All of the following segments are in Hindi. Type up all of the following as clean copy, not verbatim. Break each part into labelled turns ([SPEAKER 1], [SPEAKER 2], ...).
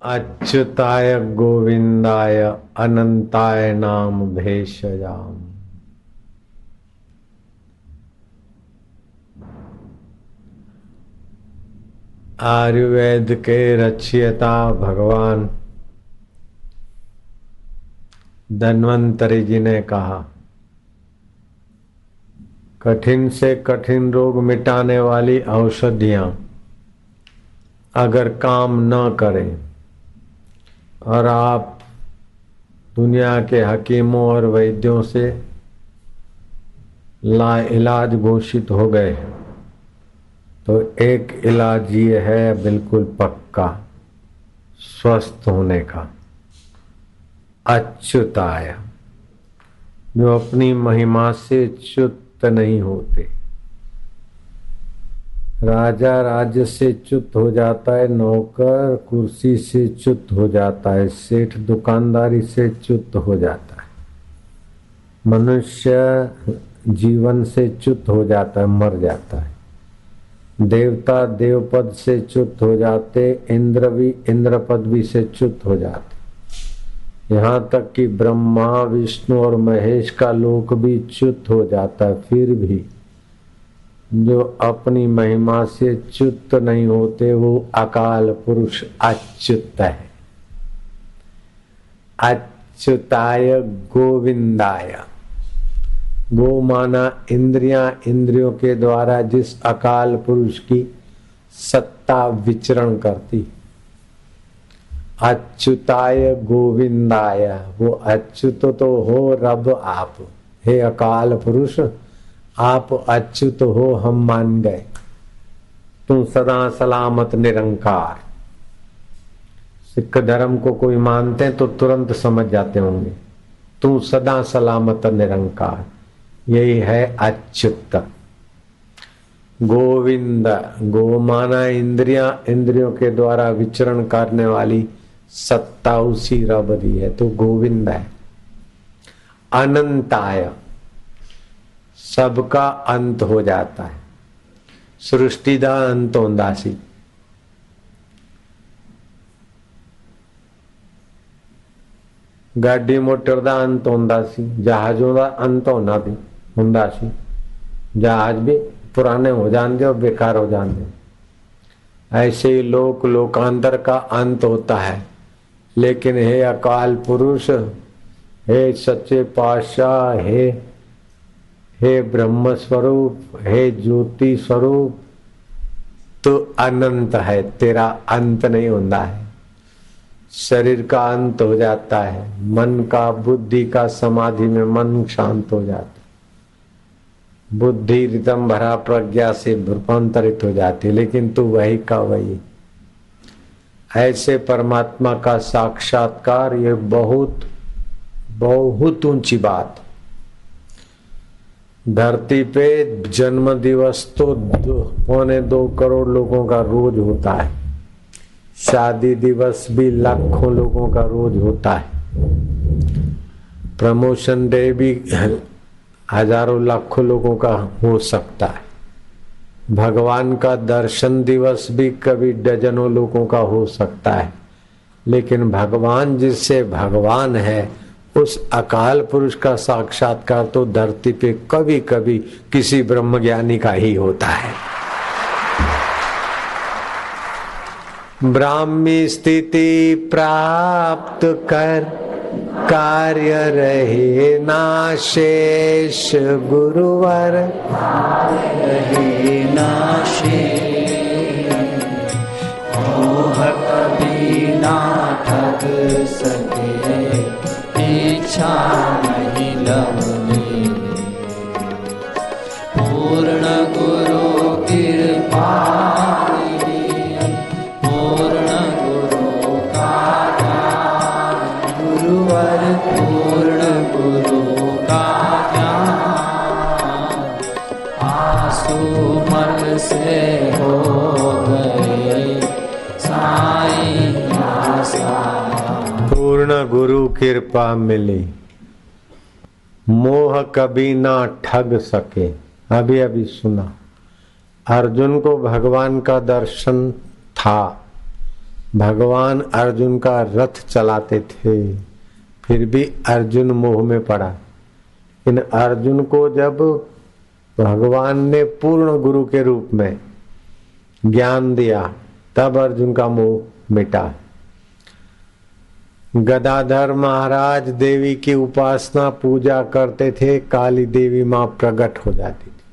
[SPEAKER 1] अच्युताय गोविंदाय अनंताय नाम भेषजाम। आयुर्वेद के रचयिता भगवान धन्वंतरि जी ने कहा, कठिन से कठिन रोग मिटाने वाली औषधियां अगर काम न करें और आप दुनिया के हकीमों और वैद्यों से लाइलाज घोषित हो गए तो एक इलाज ये है बिल्कुल पक्का स्वस्थ होने का, अच्युताय, जो अपनी महिमा से च्युत नहीं होते। राजा राज्य से च्युत हो जाता है, नौकर कुर्सी से च्युत हो जाता है, सेठ दुकानदारी से च्युत हो जाता है, मनुष्य जीवन से च्युत हो जाता है, मर जाता है, देवता देवपद से च्युत हो जाते, इंद्र भी इंद्र पदवी से च्युत हो जाते, यहाँ तक कि ब्रह्मा विष्णु और महेश का लोक भी च्युत हो जाता है। फिर भी जो अपनी महिमा से च्युत नहीं होते वो अकाल पुरुष अच्युत है। अच्युताय गोविंदाय, गो माना इंद्रियां, इंद्रियों के द्वारा जिस अकाल पुरुष की सत्ता विचरण करती, अच्युताय गोविंदाय, वो अच्युत तो हो रब आप, हे अकाल पुरुष आप अच्युत हो, हम मान गए, तू सदा सलामत निरंकार। सिख धर्म को कोई मानते हैं तो तुरंत समझ जाते होंगे, तू सदा सलामत निरंकार, यही है अच्युत। गोविंद, गो माना इंद्रियां, इंद्रियों के द्वारा विचरण करने वाली सत्ता उसी रब दी है तो गोविंद है। अनंताय, सबका अंत हो जाता है, सृष्टि दा अंत होंदा सी, गाड़ी मोटर दा अंत होंदा सी, जहाजों दा अंत होंदा सी, जहाज भी पुराने हो जाते और बेकार हो जाते, ऐसे ही लोकांतर का अंत होता है। लेकिन हे अकाल पुरुष, हे सच्चे पातशाह, हे ब्रह्म स्वरूप, हे ज्योति स्वरूप, तो अनंत है, तेरा अंत नहीं होता है। शरीर का अंत हो जाता है, मन का, बुद्धि का, समाधि में मन शांत हो जाता है, बुद्धि रिदम भरा प्रज्ञा से रूपांतरित हो जाती है, लेकिन तू वही का वही। ऐसे परमात्मा का साक्षात्कार ये बहुत बहुत ऊंची बात। धरती पे जन्म दिवस तो 2.25 करोड़ लोगों का रोज होता है, शादी दिवस भी लाखों लोगों का रोज होता है, प्रमोशन डे भी हजारों लाखों लोगों का हो सकता है, भगवान का दर्शन दिवस भी कभी डजनों लोगों का हो सकता है। लेकिन भगवान जिससे भगवान है उस अकाल पुरुष का साक्षात्कार तो धरती पे कभी कभी किसी ब्रह्मज्ञानी का ही होता है। ब्राह्मी स्थिति प्राप्त कर, कार्य रहे नाशेष, गुरुवर
[SPEAKER 2] रहे नाशेष, मोह कभी ना ठग सके, इच्छा नहीं लवनी, पूर्ण गुरु कृपा, पूर्ण गुरु का ज्ञान, गुरुवर पूर्ण गुरु का ज्ञान, आंसू मन से हो गए साईं आसा,
[SPEAKER 1] पूर्ण गुरु कृपा मिली, मोह कभी ना ठग सके। अभी अभी सुना, अर्जुन को भगवान का दर्शन था, भगवान अर्जुन का रथ चलाते थे, फिर भी अर्जुन मोह में पड़ा। इन अर्जुन को जब भगवान ने पूर्ण गुरु के रूप में ज्ञान दिया तब अर्जुन का मोह मिटा। गदाधर महाराज देवी की उपासना पूजा करते थे, काली देवी मां प्रकट हो जाती थी,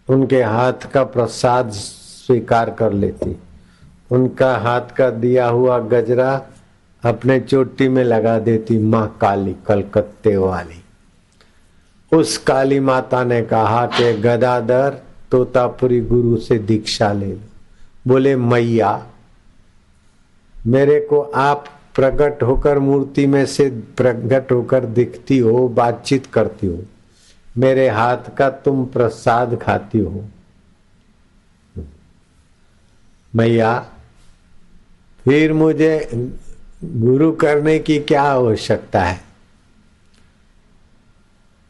[SPEAKER 1] उनके हाथ का प्रसाद स्वीकार कर लेती, उनका हाथ का दिया हुआ गजरा अपने चोटी में लगा देती मां काली कलकत्ते वाली। उस काली माता ने कहा कि गदाधर तोतापुरी गुरु से दीक्षा ले लो। बोले मैया मेरे को आप प्रकट होकर मूर्ति में से प्रकट होकर दिखती हो, बातचीत करती हो, मेरे हाथ का तुम प्रसाद खाती हो, मैया फिर मुझे गुरु करने की क्या आवश्यकता है।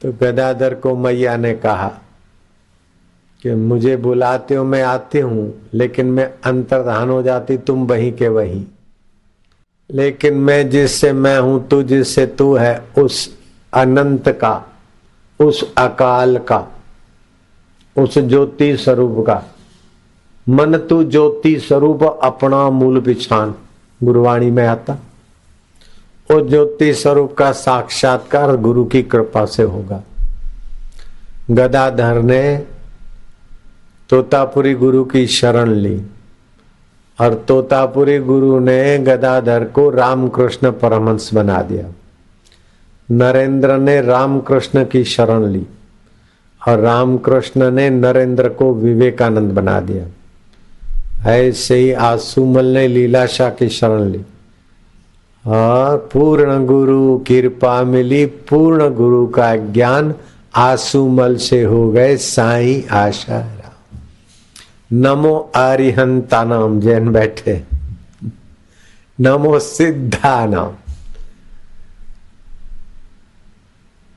[SPEAKER 1] तो गदाधर को मैया ने कहा कि मुझे बुलाते हो मैं आती हूं, लेकिन मैं अंतर्धान हो जाती, तुम वहीं के वहीं। लेकिन मैं जिससे मैं हूं, तू जिससे तू है, उस अनंत का, उस अकाल का, उस ज्योति स्वरूप का, मन तू ज्योति स्वरूप अपना मूल पिछान, गुरुवाणी में आता। वो ज्योति स्वरूप का साक्षात्कार गुरु की कृपा से होगा। गदाधर ने तोतापुरी गुरु की शरण ली और तोतापुरी गुरु ने गदाधर को रामकृष्ण परमहंस बना दिया। नरेंद्र ने रामकृष्ण की शरण ली और रामकृष्ण ने नरेंद्र को विवेकानंद बना दिया। ऐसे ही आसुमल ने लीलाशाह की शरण ली और पूर्ण गुरु कृपा मिली, पूर्ण गुरु का ज्ञान आसुमल से हो गए साईं आशाराम। नमो अरिहंता नाम जैन बैठे, नमो सिद्धा नाम।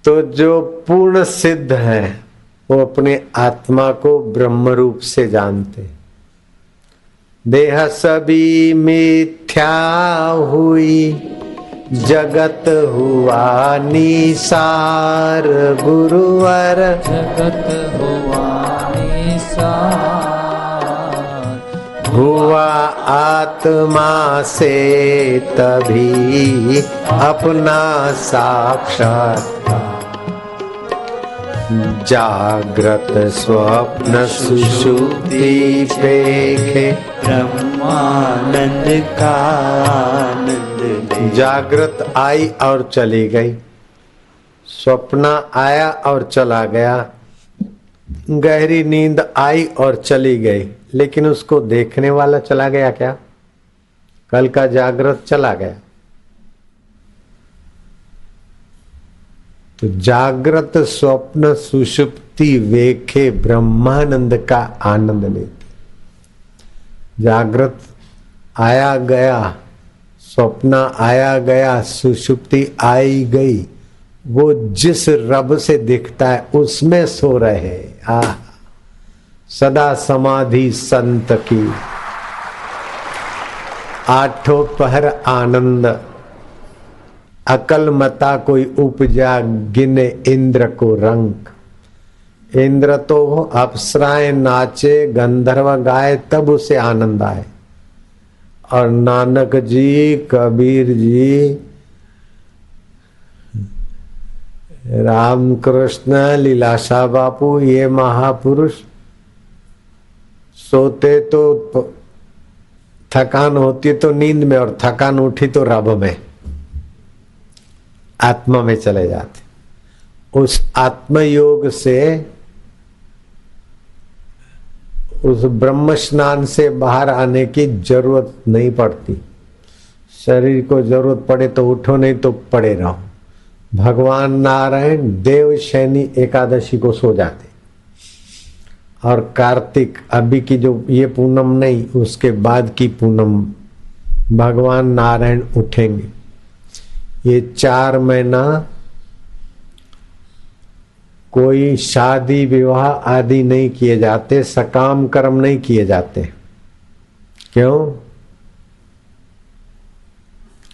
[SPEAKER 1] तो जो पूर्ण सिद्ध है वो अपने आत्मा को ब्रह्म रूप से जानते। देह सभी मिथ्या हुई, जगत हुआ निसार, गुरुवर
[SPEAKER 2] जगत हुआ निसार,
[SPEAKER 1] हुआ आत्मा से तभी अपना साक्षात्कार। जागृत स्वप्न सुषुप्ति पेखे
[SPEAKER 2] ब्रह्मानंद का आनंद ले।
[SPEAKER 1] जागृत आई और चली गई, स्वप्न आया और चला गया, गहरी नींद आई और चली गई, लेकिन उसको देखने वाला चला गया क्या? कल का जागृत चला गया। तो जागृत स्वप्न सुषुप्ति वेखे ब्रह्मानंद का आनंद लेते। जागृत आया गया, स्वप्न आया गया, सुषुप्ति आई गई, वो जिस रब से दिखता है उसमें सो रहे। सदा समाधि संत की, आठों पहर आनंद, अकल मता कोई उपजा गिने इंद्र को रंग। इंद्र तो अप्सराएं नाचे, गंधर्व गाए, तब उसे आनंद आए। और नानक जी, कबीर जी, रामकृष्ण, लीलाशाह बापू, ये महापुरुष सोते तो थकान होती तो नींद में, और थकान उठी तो रब में, आत्मा में चले जाते। उस आत्म योग से, उस ब्रह्म स्नान से बाहर आने की जरूरत नहीं पड़ती। शरीर को जरूरत पड़े तो उठो, नहीं तो पड़े रहो। भगवान नारायण देवशैनी एकादशी को सो जाते, और कार्तिक, अभी की जो ये पूनम नहीं, उसके बाद की पूनम भगवान नारायण उठेंगे। ये 4 महीना कोई शादी विवाह आदि नहीं किए जाते, सकाम कर्म नहीं किए जाते। क्यों?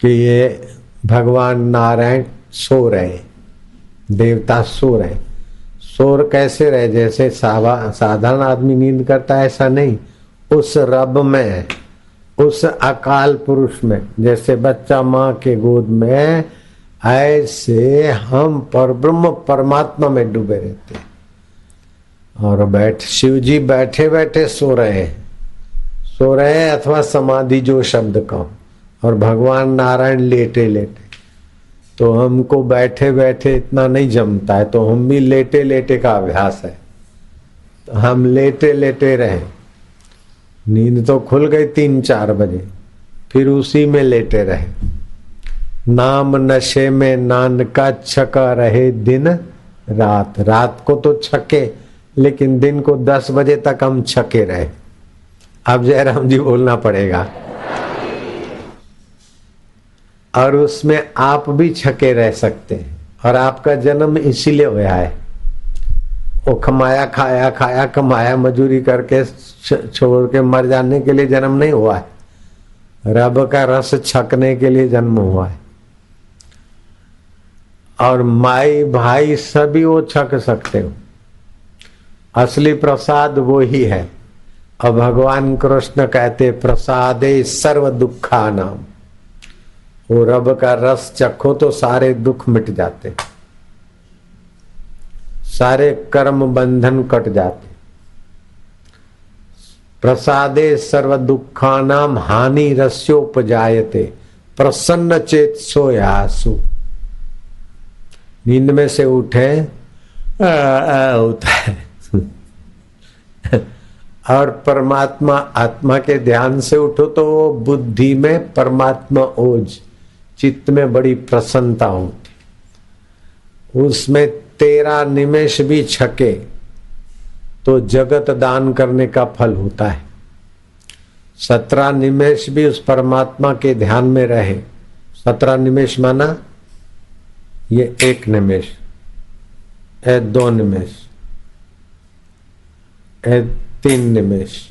[SPEAKER 1] कि ये भगवान नारायण सो रहे, देवता सो रहे। सो कैसे रहे? जैसे साधारण आदमी नींद करता है ऐसा नहीं, उस रब में, उस अकाल पुरुष में, जैसे बच्चा माँ के गोद में, ऐसे हम परब्रह्म परमात्मा में डूबे रहते हैं। और शिव जी बैठे बैठे सो रहे हैं अथवा समाधि जो शब्द का, और भगवान नारायण लेटे लेटे। तो हमको बैठे बैठे इतना नहीं जमता है, तो हम भी लेटे लेटे का अभ्यास है, तो हम लेटे लेटे रहे। नींद तो खुल गई 3-4 बजे, फिर उसी में लेटे रहे। नाम नशे में नान का छका रहे दिन रात। रात को तो छके, लेकिन दिन को 10 बजे तक हम छके रहे। अब जयराम जी बोलना पड़ेगा। और उसमें आप भी छके रह सकते हैं। और आपका जन्म इसीलिए हुआ है, वो कमाया खाया खाया कमाया मजूरी करके छोड़ के मर जाने के लिए जन्म नहीं हुआ है। रब का रस छकने के लिए जन्म हुआ है। और माई भाई सभी वो छक सकते हो। असली प्रसाद वो ही है। और भगवान कृष्ण कहते प्रसादे सर्व दुखा नाम। वो रब का रस चखो तो सारे दुख मिट जाते, सारे कर्म बंधन कट जाते। प्रसादे सर्व दुखानाम हानि रस्योपजायते प्रसन्न चेत सोयासु। नींद में से उठे होता है और परमात्मा आत्मा के ध्यान से उठो तो वो बुद्धि में परमात्मा ओज, चित्त में बड़ी प्रसन्नता होती। उसमें 13 निमेष भी छके तो जगत दान करने का फल होता है। 17 निमेष भी उस परमात्मा के ध्यान में रहे। 17 निमेष माना ये 1 निमेष, 2 निमेष, 3 निमेष।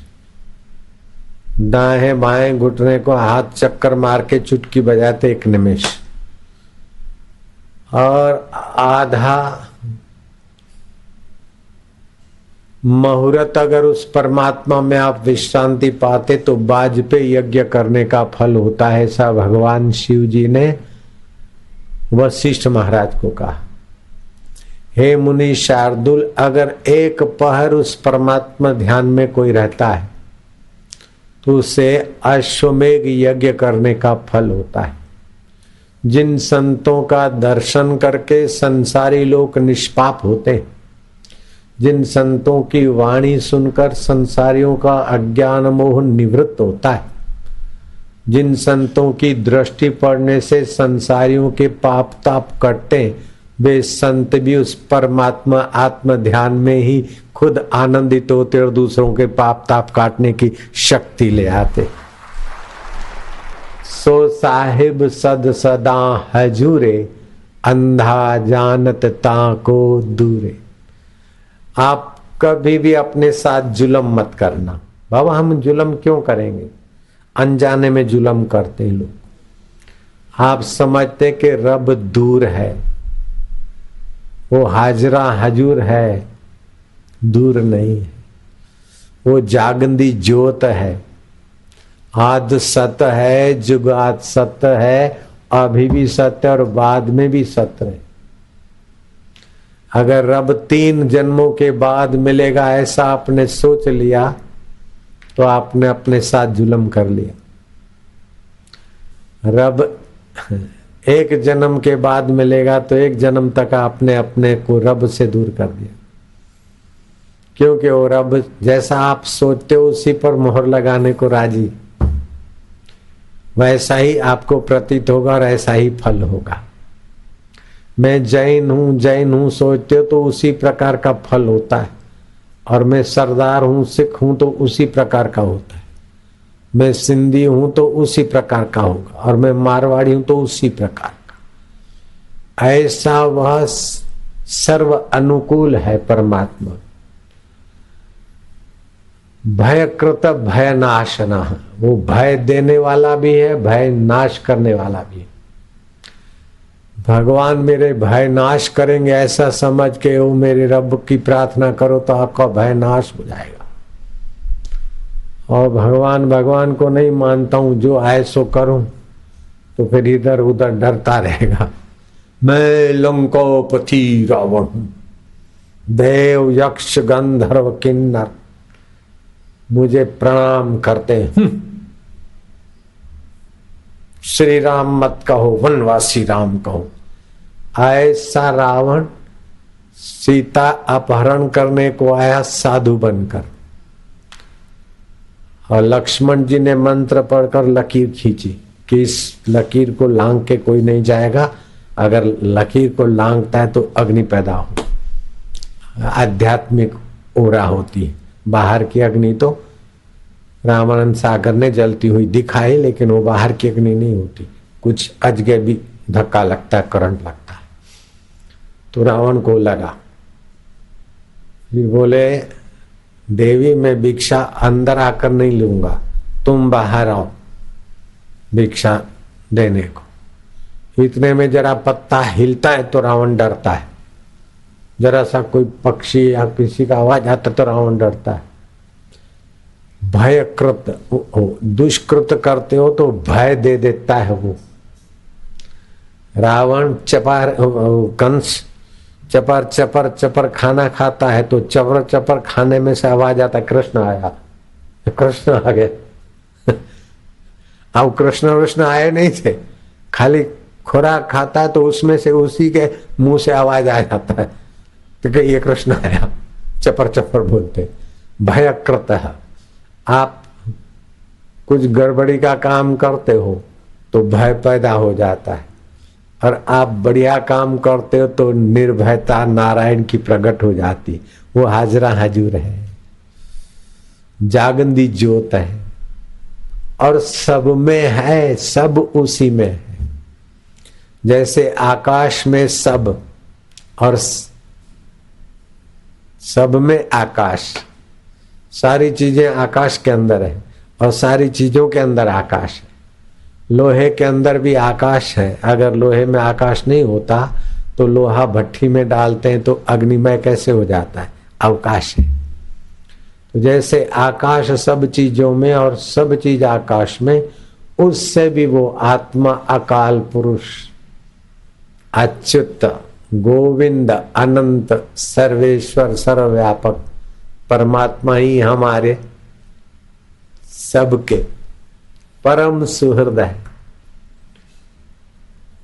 [SPEAKER 1] दाएं बाएं घुटने को हाथ चक्कर मार के चुटकी बजाते 1 निमेष। और आधा मुहूर्त अगर उस परमात्मा में आप विश्रांति पाते तो बाज पे यज्ञ करने का फल होता है। ऐसा भगवान शिव जी ने वशिष्ठ महाराज को कहा। हे मुनि शार्दुल, अगर 1 पहर उस परमात्मा ध्यान में कोई रहता है तो उसे अश्वमेघ यज्ञ करने का फल होता है। जिन संतों का दर्शन करके संसारी लोग निष्पाप होते, जिन संतों की वाणी सुनकर संसारियों का अज्ञान मोह निवृत्त होता है, जिन संतों की दृष्टि पड़ने से संसारियों के पाप ताप कटते, वे संत भी उस परमात्मा आत्म ध्यान में ही खुद आनंदित होते और दूसरों के पाप ताप काटने की शक्ति ले आते। सो साहिब सद सदा हजूरे, अंधा जानत ताको दूरे। आप कभी भी अपने साथ जुल्म मत करना। बाबा हम जुल्म क्यों करेंगे? अनजाने में जुल्म करते लोग। आप समझते कि रब दूर है, वो हाजरा हजूर है, दूर नहीं है। वो जागंदी ज्योत है, आद सत्य है, जुगात सत्य है, अभी भी सत्य और बाद में भी सत्य है। अगर रब 3 जन्मों के बाद मिलेगा ऐसा आपने सोच लिया तो आपने अपने साथ जुल्म कर लिया। रब 1 जन्म के बाद मिलेगा तो 1 जन्म तक आपने अपने को रब से दूर कर दिया। क्योंकि वो रब जैसा आप सोचते हो उसी पर मोहर लगाने को राजी, वैसा ही आपको प्रतीत होगा और ऐसा ही फल होगा। मैं जैन हूं सोचते हो तो उसी प्रकार का फल होता है। और मैं सरदार हूं, सिख हूं तो उसी प्रकार का होता है। मैं सिंधी हूं तो उसी प्रकार का होगा, और मैं मारवाड़ी हूं तो उसी प्रकार का। ऐसा वह सर्व अनुकूल है परमात्मा। भयकृत भय नाशना, वो भय देने वाला भी है, भय नाश करने वाला भी है। भगवान मेरे भय नाश करेंगे ऐसा समझ के वो मेरे रब की प्रार्थना करो तो आपका भय नाश हो जाएगा। और भगवान भगवान को नहीं मानता हूं, जो आए सो करूं, तो फिर इधर उधर डरता रहेगा। मैं लंकोपति रावण हूं, देव यक्ष गंधर्व किन्नर मुझे प्रणाम करते हैं। श्री राम मत कहो, वनवासी राम कहो। ऐसा रावण सीता अपहरण करने को आया साधु बनकर, और लक्ष्मण जी ने मंत्र पढ़कर लकीर खींची कि इस लकीर को लांग के कोई नहीं जाएगा, अगर लकीर को लांगता है तो अग्नि पैदा हो। आध्यात्मिक ओरा होती है, बाहर की अग्नि तो रामानंद सागर ने जलती हुई दिखाई, लेकिन वो बाहर की अग्नि नहीं होती, कुछ अजगे भी धक्का लगता है, करंट लगता है। तो रावण को लगा, फिर बोले देवी मैं भिक्षा अंदर आकर नहीं लूंगा, तुम बाहर आओ भिक्षा देने को। इतने में जरा पत्ता हिलता है तो रावण डरता है, जरा सा कोई पक्षी या किसी का आवाज आता तो रावण डरता है। भयकृत दुष्कृत करते हो तो भय दे देता है वो रावण। कंस चपर चपर चपर खाना खाता है तो चपर चपर खाने में से आवाज आता है कृष्ण आया, कृष्ण आ गए। अब कृष्ण आए नहीं थे, खाली खुराक खाता है तो उसमें से उसी के मुंह से आवाज आ जाता है तो ये कृष्ण आया, चपर चपर बोलते। भयकृत है, आप कुछ गड़बड़ी का काम करते हो तो भय पैदा हो जाता है, और आप बढ़िया काम करते हो तो निर्भयता नारायण की प्रकट हो जाती, वो हाजरा हजूर है, जागंदी ज्योत है, और सब में है, सब उसी में है। जैसे आकाश में सब और सब में आकाश, सारी चीजें आकाश के अंदर है और सारी चीजों के अंदर आकाश है। लोहे के अंदर भी आकाश है, अगर लोहे में आकाश नहीं होता तो लोहा भट्टी में डालते हैं तो अग्निमय कैसे हो जाता है, अवकाश है। तो जैसे आकाश सब चीजों में और सब चीज आकाश में, उससे भी वो आत्मा अकाल पुरुष अच्युत गोविंद अनंत सर्वेश्वर सर्वव्यापक परमात्मा ही हमारे सबके परम सुहृद है।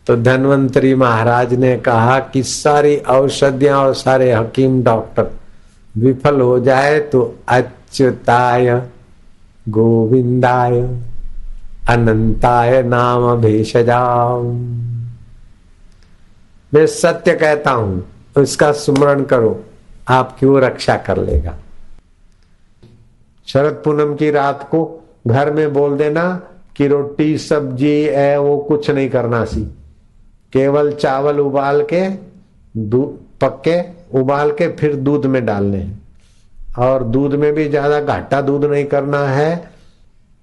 [SPEAKER 1] तो धन्वंतरी महाराज ने कहा कि सारी औषधियां और सारे हकीम डॉक्टर विफल हो जाए तो अच्युताय गोविंदाय अनंताय नाम भेषजाओ। मैं सत्य कहता हूं, इसका सुमरण करो, आपकी वो रक्षा कर लेगा। शरद पूनम की रात को घर में बोल देना कि रोटी सब्जी है वो कुछ नहीं करना सी, केवल चावल उबाल के दूध पक्के उबाल के फिर दूध में डालने हैं, और दूध में भी ज्यादा घाटा दूध नहीं करना है।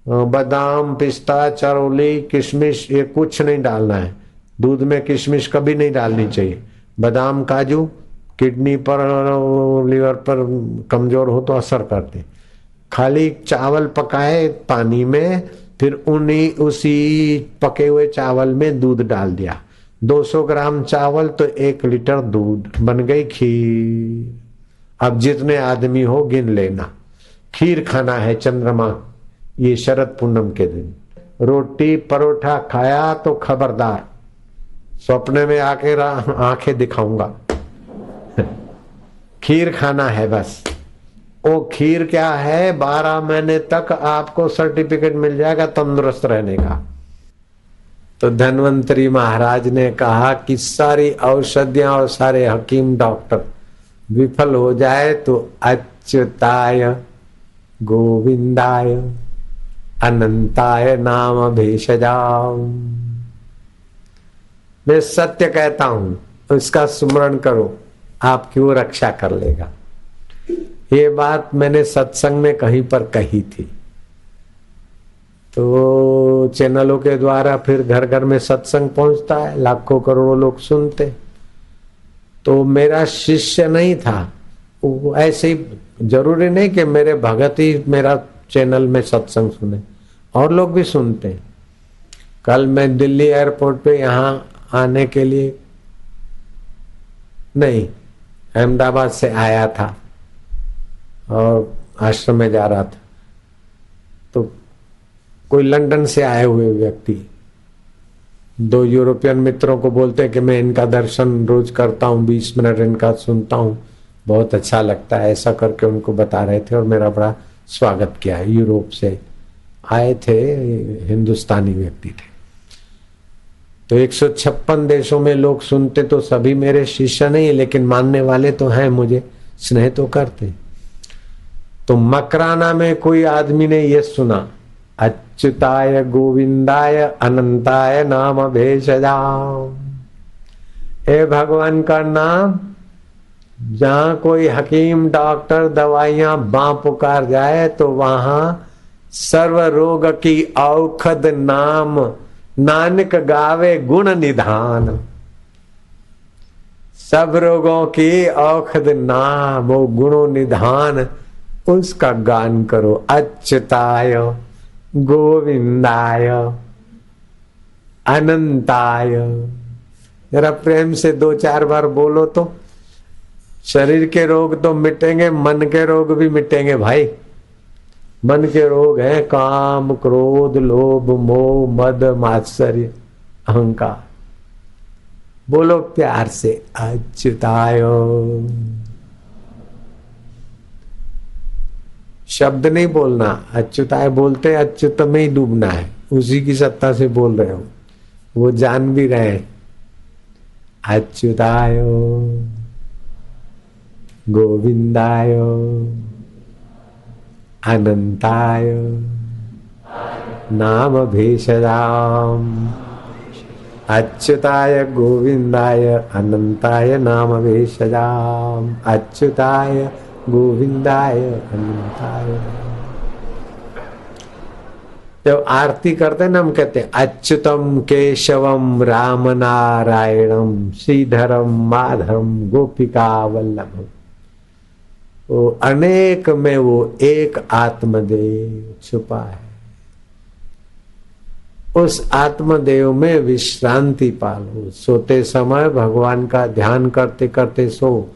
[SPEAKER 1] बादाम पिस्ता चरौली किशमिश ये कुछ नहीं डालना है, दूध में किशमिश कभी नहीं डालनी चाहिए। बादाम काजू किडनी पर लीवर पर कमजोर हो तो असर करते। खाली चावल पकाए पानी में, फिर उसी पके हुए चावल में दूध डाल दिया, 200 ग्राम चावल तो 1 लीटर दूध, बन गई खीर। अब जितने आदमी हो गिन लेना। खीर खाना है चंद्रमा ये शरद पूनम के दिन। रोटी परोठा खाया तो खबरदार, सपने में आके आंखें दिखाऊंगा। खीर खाना है बस। वो खीर क्या है, 12 महीने तक आपको सर्टिफिकेट मिल जाएगा तंदुरुस्त रहने का। तो धन्वंतरी महाराज ने कहा कि सारी औषधियां और सारे हकीम डॉक्टर विफल हो जाए तो अच्युताय गोविंदाय अनंताय नाम भेषजाओ। मैं सत्य कहता हूं, इसका सुमरण करो, आपकी वो रक्षा कर लेगा। ये बात मैंने सत्संग में कहीं पर कही थी, तो चैनलों के द्वारा फिर घर घर में सत्संग पहुंचता है, लाखों करोड़ों लोग सुनते। तो मेरा शिष्य नहीं था वो, ऐसे ही जरूरी नहीं कि मेरे भगत ही मेरा चैनल में सत्संग सुने, और लोग भी सुनते हैं। कल मैं दिल्ली एयरपोर्ट पे यहाँ आने के लिए नहीं, अहमदाबाद से आया था और आश्रम में जा रहा था, तो कोई लंदन से आए हुए व्यक्ति 2 यूरोपियन मित्रों को बोलते हैं कि मैं इनका दर्शन रोज करता हूँ, 20 मिनट इनका सुनता हूँ, बहुत अच्छा लगता है, ऐसा करके उनको बता रहे थे और मेरा बड़ा स्वागत किया। यूरोप से आए थे, हिंदुस्तानी व्यक्ति थे। तो 156 देशों में लोग सुनते, तो सभी मेरे शिष्य नहीं, लेकिन मानने वाले तो हैं, मुझे स्नेह तो करते। तो मकराना में कोई आदमी ने ये सुना, अच्युताय गोविंदाय अनंताय नाम भेषजाम। हे भगवान का नाम, जहां कोई हकीम डॉक्टर दवाइयां बां पुकार जाए तो वहां सर्व रोग की औषध नाम, नानक गावे गुण निधान। सब रोगों की औषध नाम, वो गुणों निधान, उसका गान करो। अच्युताय गोविंदाय अनंताय। जरा प्रेम से 2-4 बार बोलो तो शरीर के रोग तो मिटेंगे, मन के रोग भी मिटेंगे भाई। मन के रोग हैं काम, क्रोध, लोभ, मोह, मद, मात्सर्य, अहंकार। बोलो प्यार से, अच्युताय। शब्द नहीं बोलना, अच्युताय बोलते अच्युत में ही डूबना है, उसी की सत्ता से बोल रहे हो, वो जान भी रहे हैं। अच्युताय गोविंदाय अनंताय नाम भेषजाम। अच्युताय गोविंदाय अनंताय नाम भेषजाम। अच्युताय गोविंदाय अनंताय। जब आरती करते ना हम कहते हैं अच्युतम केशवम राम नारायणम श्रीधरम माधवम गोपिका वल्लभम। वो अनेक में वो एक आत्मदेव छुपा है, उस आत्मदेव में विश्रांति पालो। सोते समय भगवान का ध्यान करते करते सो,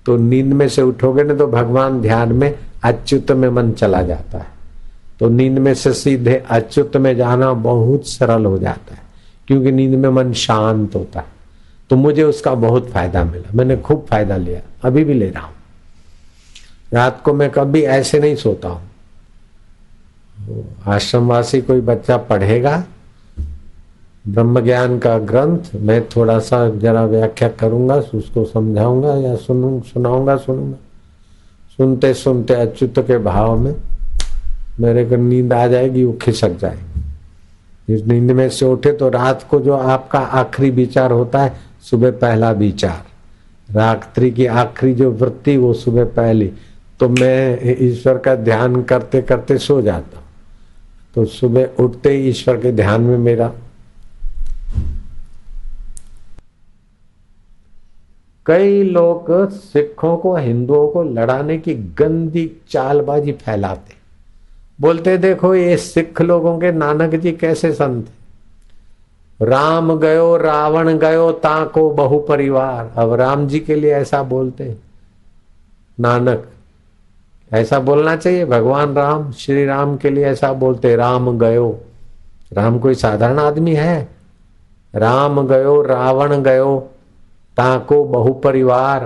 [SPEAKER 1] तो नींद में से उठोगे ना तो भगवान ध्यान में अच्युत में मन चला जाता है, तो नींद में से सीधे अच्युत में जाना बहुत सरल हो जाता है, क्योंकि नींद में मन शांत होता है। तो मुझे उसका बहुत फायदा मिला, मैंने खूब फायदा लिया, अभी भी ले रहा हूं। रात को मैं कभी ऐसे नहीं सोता हूं। आश्रमवासी कोई बच्चा पढ़ेगा ब्रह्म ज्ञान का ग्रंथ, मैं थोड़ा सा जरा व्याख्या करूंगा, उसको समझाऊंगा या सुनाऊंगा। सुनते सुनते अच्युत के भाव में मेरे को नींद आ जाएगी, वो खिसक जाएगी। इस नींद में से उठे तो रात को जो आपका आखिरी विचार होता है, सुबह पहला विचार, रात्रि की आखिरी जो वृत्ति वो सुबह पहली। तो मैं ईश्वर का ध्यान करते करते सो जाता हूँ, तो सुबह उठते ही ईश्वर के ध्यान में मेरा। कई लोग सिखों को हिंदुओं को लड़ाने की गंदी चालबाजी फैलाते, बोलते देखो ये सिख लोगों के नानक जी कैसे संत है, राम गयो रावण गयो ताको बहु परिवार। अब राम जी के लिए ऐसा बोलते नानक, ऐसा बोलना चाहिए। भगवान राम श्री राम के लिए ऐसा बोलते, राम गयो। राम कोई साधारण आदमी है? राम गयो रावण गयो ताको बहु परिवार,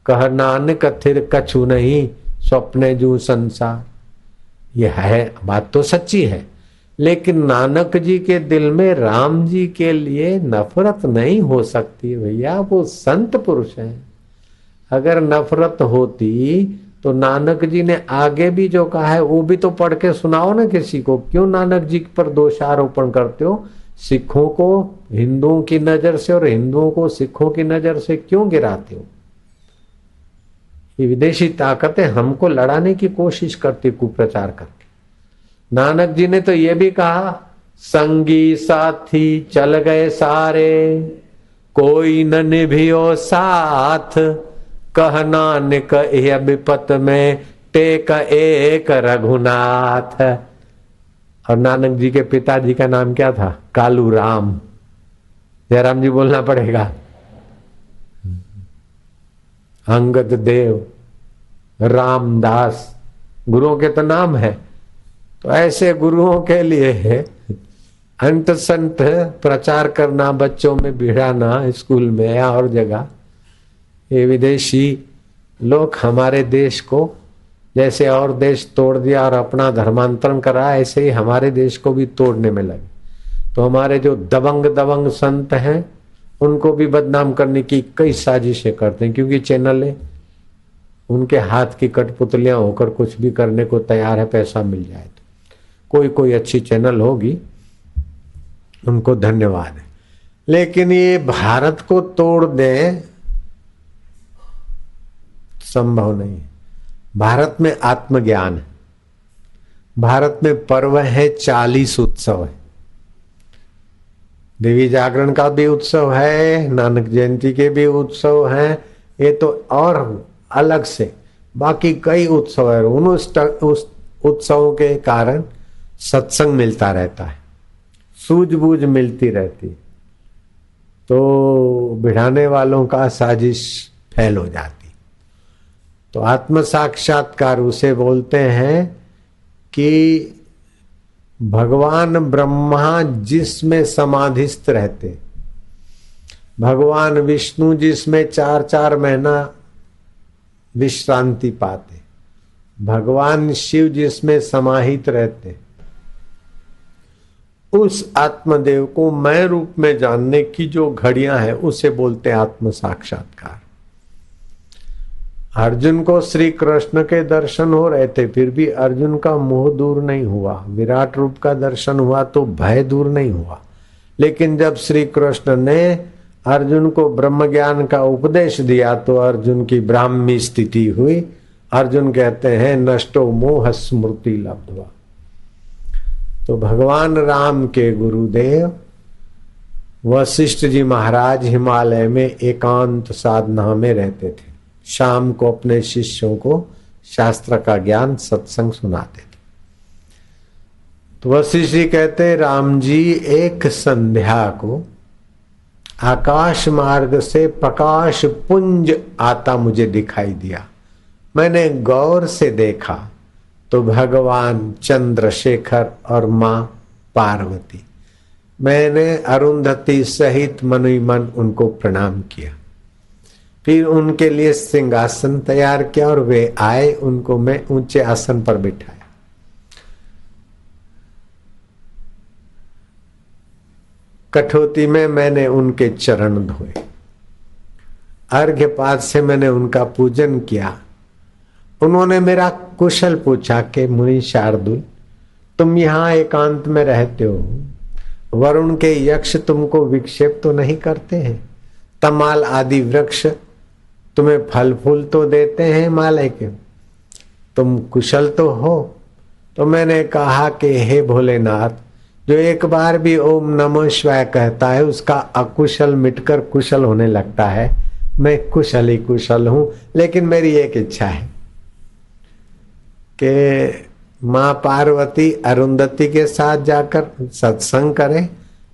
[SPEAKER 1] कह नानक थिर कछु नहीं स्वप्ने जू संसार। यह है बात तो सच्ची है, लेकिन नानक जी के दिल में राम जी के लिए नफरत नहीं हो सकती भैया, वो संत पुरुष हैं। अगर नफरत होती तो नानक जी ने आगे भी जो कहा है वो भी तो पढ़ के सुनाओ ना किसी को। क्यों नानक जी पर दोषारोपण करते हो? सिखों को हिंदुओं की नजर से और हिंदुओं को सिखों की नजर से क्यों गिराते हो? ये विदेशी ताकतें हमको लड़ाने की कोशिश करती कुप्रचार करके। नानक जी ने तो ये भी कहा, संगी साथी चल गए सारे, कोई न निभियो साथ, कह नानक यह विपत में टेक एक रघुनाथ। और नानक जी के पिताजी का नाम क्या था? कालू राम। जयराम जी बोलना पड़ेगा। अंगद देव, रामदास गुरुओं के तो नाम है। तो ऐसे गुरुओं के लिए है अंत संत प्रचार करना, बच्चों में भिड़ाना स्कूल में या और जगह। ये विदेशी लोग हमारे देश को जैसे और देश तोड़ दिया और अपना धर्मांतरण करा, ऐसे ही हमारे देश को भी तोड़ने में लगे। तो हमारे जो दबंग दबंग संत हैं उनको भी बदनाम करने की कई साजिशें करते हैं, क्योंकि चैनल है उनके हाथ की कठपुतलियां होकर कुछ भी करने को तैयार है, पैसा मिल जाए तो। कोई अच्छी चैनल होगी, उनको धन्यवाद है। लेकिन ये भारत को तोड़ दे, संभव नहीं है। भारत में आत्मज्ञान है, भारत में पर्व है, 40 उत्सव है। देवी जागरण का भी उत्सव है, नानक जयंती के भी उत्सव हैं, ये तो और अलग से बाकी कई उत्सव है। उन उस उत्सवों के कारण सत्संग मिलता रहता है, सूझबूझ मिलती रहती, तो भिड़ाने वालों का साजिश फैल हो जाती। तो आत्म साक्षात्कार उसे बोलते हैं कि भगवान ब्रह्मा जिसमें समाधिस्थ रहते, भगवान विष्णु जिसमें 4-4 महीना विश्रांति पाते, भगवान शिव जिसमें समाहित रहते, उस आत्मदेव को मैं रूप में जानने की जो घड़ियां हैं उसे बोलते हैं आत्म साक्षात्कार। अर्जुन को श्री कृष्ण के दर्शन हो रहे थे, फिर भी अर्जुन का मोह दूर नहीं हुआ। विराट रूप का दर्शन हुआ तो भय दूर नहीं हुआ। लेकिन जब श्री कृष्ण ने अर्जुन को ब्रह्म ज्ञान का उपदेश दिया तो अर्जुन की ब्राह्मी स्थिति हुई। अर्जुन कहते हैं नष्टो मोह स्मृति लब्ध्वा। तो भगवान राम के गुरुदेव वशिष्ठ जी महाराज हिमालय में एकांत साधना में रहते थे। शाम को अपने शिष्यों को शास्त्र का ज्ञान सत्संग सुनाते थे। तो वशिष्ठ जी कहते राम जी एक संध्या को आकाश मार्ग से प्रकाश पुंज आता मुझे दिखाई दिया। मैंने गौर से देखा तो भगवान चंद्रशेखर और मां पार्वती। मैंने अरुंधति सहित मन ही मन उनको प्रणाम किया। फिर उनके लिए सिंहासन तैयार किया और वे आए, उनको मैं ऊंचे आसन पर बिठाया। कठौती में मैंने उनके चरण धोए। अर्घ्यपात से मैंने उनका पूजन किया। उन्होंने मेरा कुशल पूछा कि मुनि शार्दुल, तुम यहाँ एकांत में रहते हो, वरुण के यक्ष तुमको विक्षेप तो नहीं करते हैं? तमाल आदि वृक्ष तुम्हें फल फूल तो देते हैं हिमालय के, तुम कुशल तो हो? तो मैंने कहा कि हे भोलेनाथ, जो एक बार भी ओम नमः शिवाय कहता है उसका अकुशल मिटकर कुशल होने लगता है। मैं कुशल ही कुशल हूं, लेकिन मेरी एक इच्छा है कि मां पार्वती अरुंधति के साथ जाकर सत्संग करें।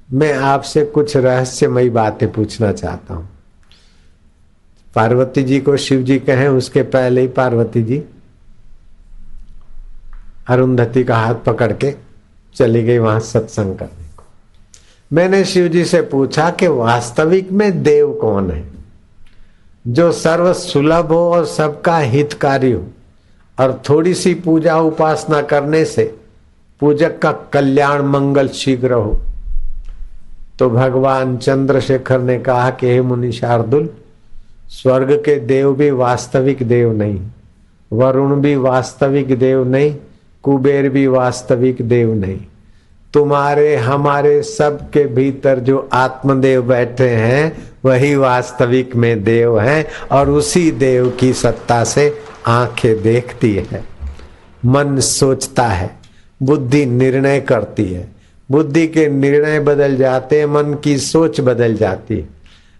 [SPEAKER 1] मैं आपसे कुछ रहस्यमयी बातें पूछना चाहता हूं। पार्वती जी को शिव जी कहें, उसके पहले ही पार्वती जी अरुंधति का हाथ पकड़ के चली गई वहां सत्संग करने को। मैंने शिव जी से पूछा कि वास्तविक में देव कौन है, जो सर्व सुलभ हो और सबका हितकारी हो, और थोड़ी सी पूजा उपासना करने से पूजक का कल्याण मंगल शीघ्र हो। तो भगवान चंद्रशेखर ने कहा कि हे मुनि शार्दुल, स्वर्ग के देव भी वास्तविक देव नहीं, वरुण भी वास्तविक देव नहीं, कुबेर भी वास्तविक देव नहीं। तुम्हारे हमारे सब के भीतर जो आत्मदेव बैठे हैं वही वास्तविक में देव हैं, और उसी देव की सत्ता से आंखें देखती है, मन सोचता है, बुद्धि निर्णय करती है। बुद्धि के निर्णय बदल जाते हैं, मन की सोच बदल जाती है,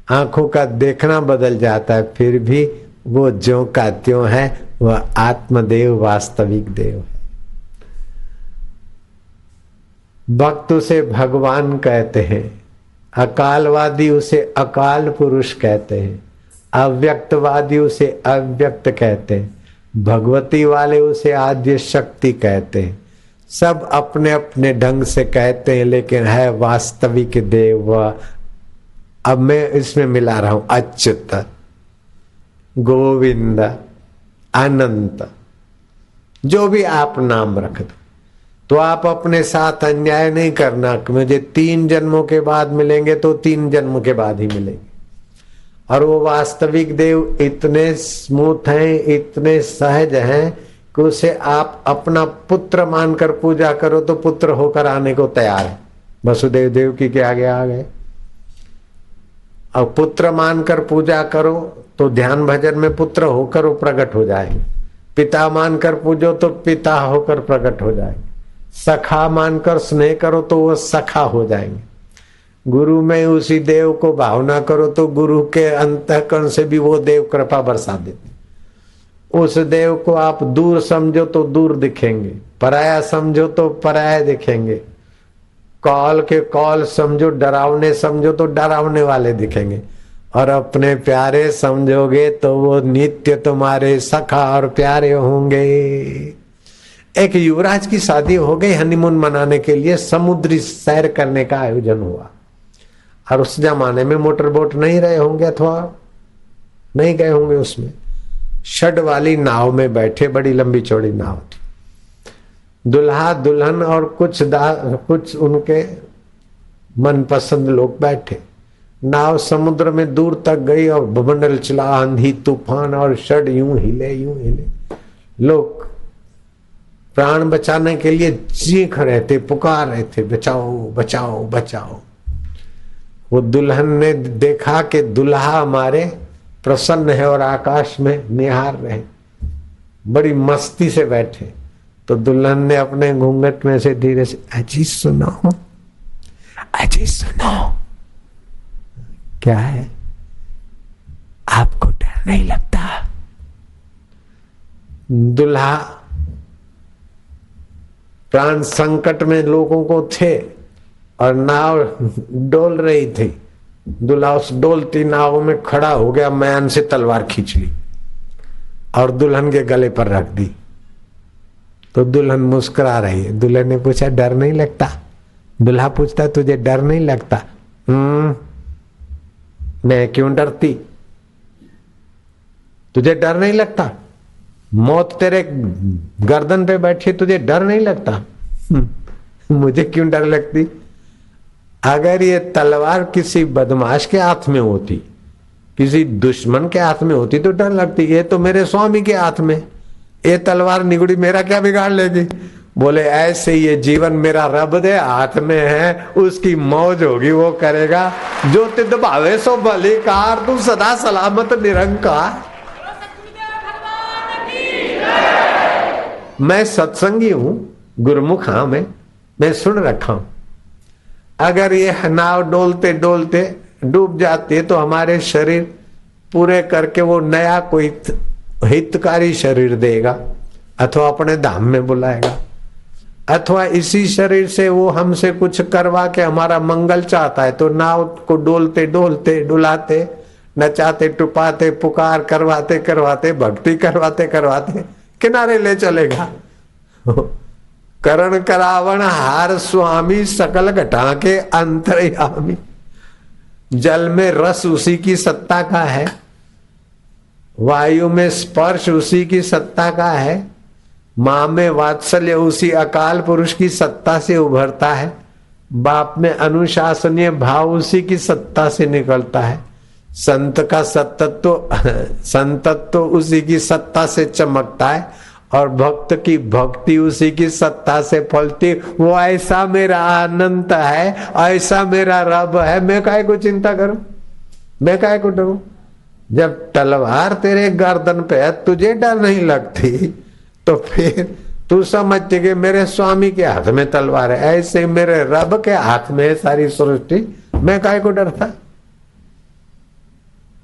[SPEAKER 1] आंखों का देखना बदल जाता है, फिर भी वो ज्यों का त्यों है, वह आत्मदेव वास्तविक देव है। भक्त उसे भगवान कहते हैं, अकालवादी उसे अकाल पुरुष कहते हैं, अव्यक्तवादी उसे अव्यक्त कहते हैं, भगवती वाले उसे आद्य शक्ति कहते हैं। सब अपने अपने ढंग से कहते हैं, लेकिन है वास्तविक देव। अब मैं इसमें मिला रहा हूं अच्युत, गोविंद, अनंत, जो भी आप नाम रख दो, तो आप अपने साथ अन्याय नहीं करना कि मुझे 3 जन्मों के बाद मिलेंगे तो 3 जन्मों के बाद ही मिलेंगे। और वो वास्तविक देव इतने स्मूथ हैं, इतने सहज हैं कि उसे आप अपना पुत्र मानकर पूजा करो तो पुत्र होकर आने को तैयार है। वसुदेव देवकी के आगे आ गए। और पुत्र मानकर पूजा करो तो ध्यान भजन में पुत्र होकर वो प्रकट हो जाएंगे। पिता मानकर पूजो तो पिता होकर प्रकट हो जाएंगे। सखा मानकर स्नेह करो तो वो सखा हो जाएंगे। गुरु में उसी देव को भावना करो तो गुरु के अंतःकरण से भी वो देव कृपा बरसा देते। उस देव को आप दूर समझो तो दूर दिखेंगे, पराया समझो तो पराया दिखेंगे, कौल के कौल समझो, डरावने समझो तो डरावने वाले दिखेंगे, और अपने प्यारे समझोगे तो वो नित्य तुम्हारे सखा और प्यारे होंगे। एक युवराज की शादी हो गई, हनीमून मनाने के लिए समुद्री सैर करने का आयोजन हुआ। और उस जमाने में मोटर बोट नहीं रहे होंगे अथवा नहीं गए होंगे, उसमें शड वाली नाव में बैठे, बड़ी लंबी चौड़ी नाव थी। दुल्हा दुल्हन और कुछ उनके मनपसंद लोग बैठे। नाव समुद्र में दूर तक गई और बमंडल चला, आंधी तूफान, और शड यूं हिले। लोग प्राण बचाने के लिए चीख रहे थे, पुकार रहे थे, बचाओ बचाओ बचाओ। वो दुल्हन ने देखा कि दुल्हा हमारे प्रसन्न है और आकाश में निहार रहे, बड़ी मस्ती से बैठे। तो दुल्हन ने अपने घूंघट में से धीरे से, अजी सुनो, अजी सुनो। क्या है? आपको डर नहीं लगता? दुल्हा प्राण संकट में लोगों को थे और नाव डोल रही थी। दुल्हा उस डोलती नाव में खड़ा हो गया, मैन से तलवार खींच ली और दुल्हन के गले पर रख दी। तो दुल्हन मुस्कुरा रही है। दुल्हन ने पूछा, डर नहीं लगता? दुल्हा पूछता, तुझे डर नहीं लगता? मैं क्यों डरती? तुझे डर नहीं लगता? मौत तेरे गर्दन पे बैठी, तुझे डर नहीं लगता? मुझे क्यों डर लगती? अगर ये तलवार किसी बदमाश के हाथ में होती, किसी दुश्मन के हाथ में होती तो डर लगती। ये तो मेरे स्वामी के हाथ में, ये तलवार निगुड़ी मेरा क्या बिगाड़ लेगी? बोले ऐसे ये जीवन मेरा रब दे हाथ में है, उसकी मौज होगी, वो करेगा जो तिद भावे सो भली कार, तू सदा सलामत निरंकार। मैं सत्संगी हूं, गुरुमुख हाँ, मैं सुन रखा हूं। अगर ये नाव डोलते डोलते डूब जाती है तो हमारे शरीर पूरे करके वो नया कोई हितकारी शरीर देगा, अथवा अपने धाम में बुलाएगा, अथवा इसी शरीर से वो हमसे कुछ करवा के हमारा मंगल चाहता है तो नाव को डोलते डोलते डुलाते, नचाते टुपाते, पुकार करवाते करवाते, भक्ति करवाते करवाते किनारे ले चलेगा। करण करावण हार स्वामी, सकल घटा के अंतर्यामी। जल में रस उसी की सत्ता का है, वायु में स्पर्श उसी की सत्ता का है, माँ में वात्सल्य उसी अकाल पुरुष की सत्ता से उभरता है, बाप में अनुशासनीय भाव उसी की सत्ता से निकलता है, संत का संतत्व उसी की सत्ता से चमकता है, और भक्त की भक्ति उसी की सत्ता से फलती। वो ऐसा मेरा अनंत है, ऐसा मेरा रब है, मैं काहे को चिंता करूं, मैं काहे को डरूं? जब तलवार तेरे गर्दन पे है, तुझे डर नहीं लगती, तो फिर तू समझते कि मेरे स्वामी के हाथ में तलवार है, ऐसे मेरे रब के हाथ में है सारी सृष्टि, मैं काहे को डरता?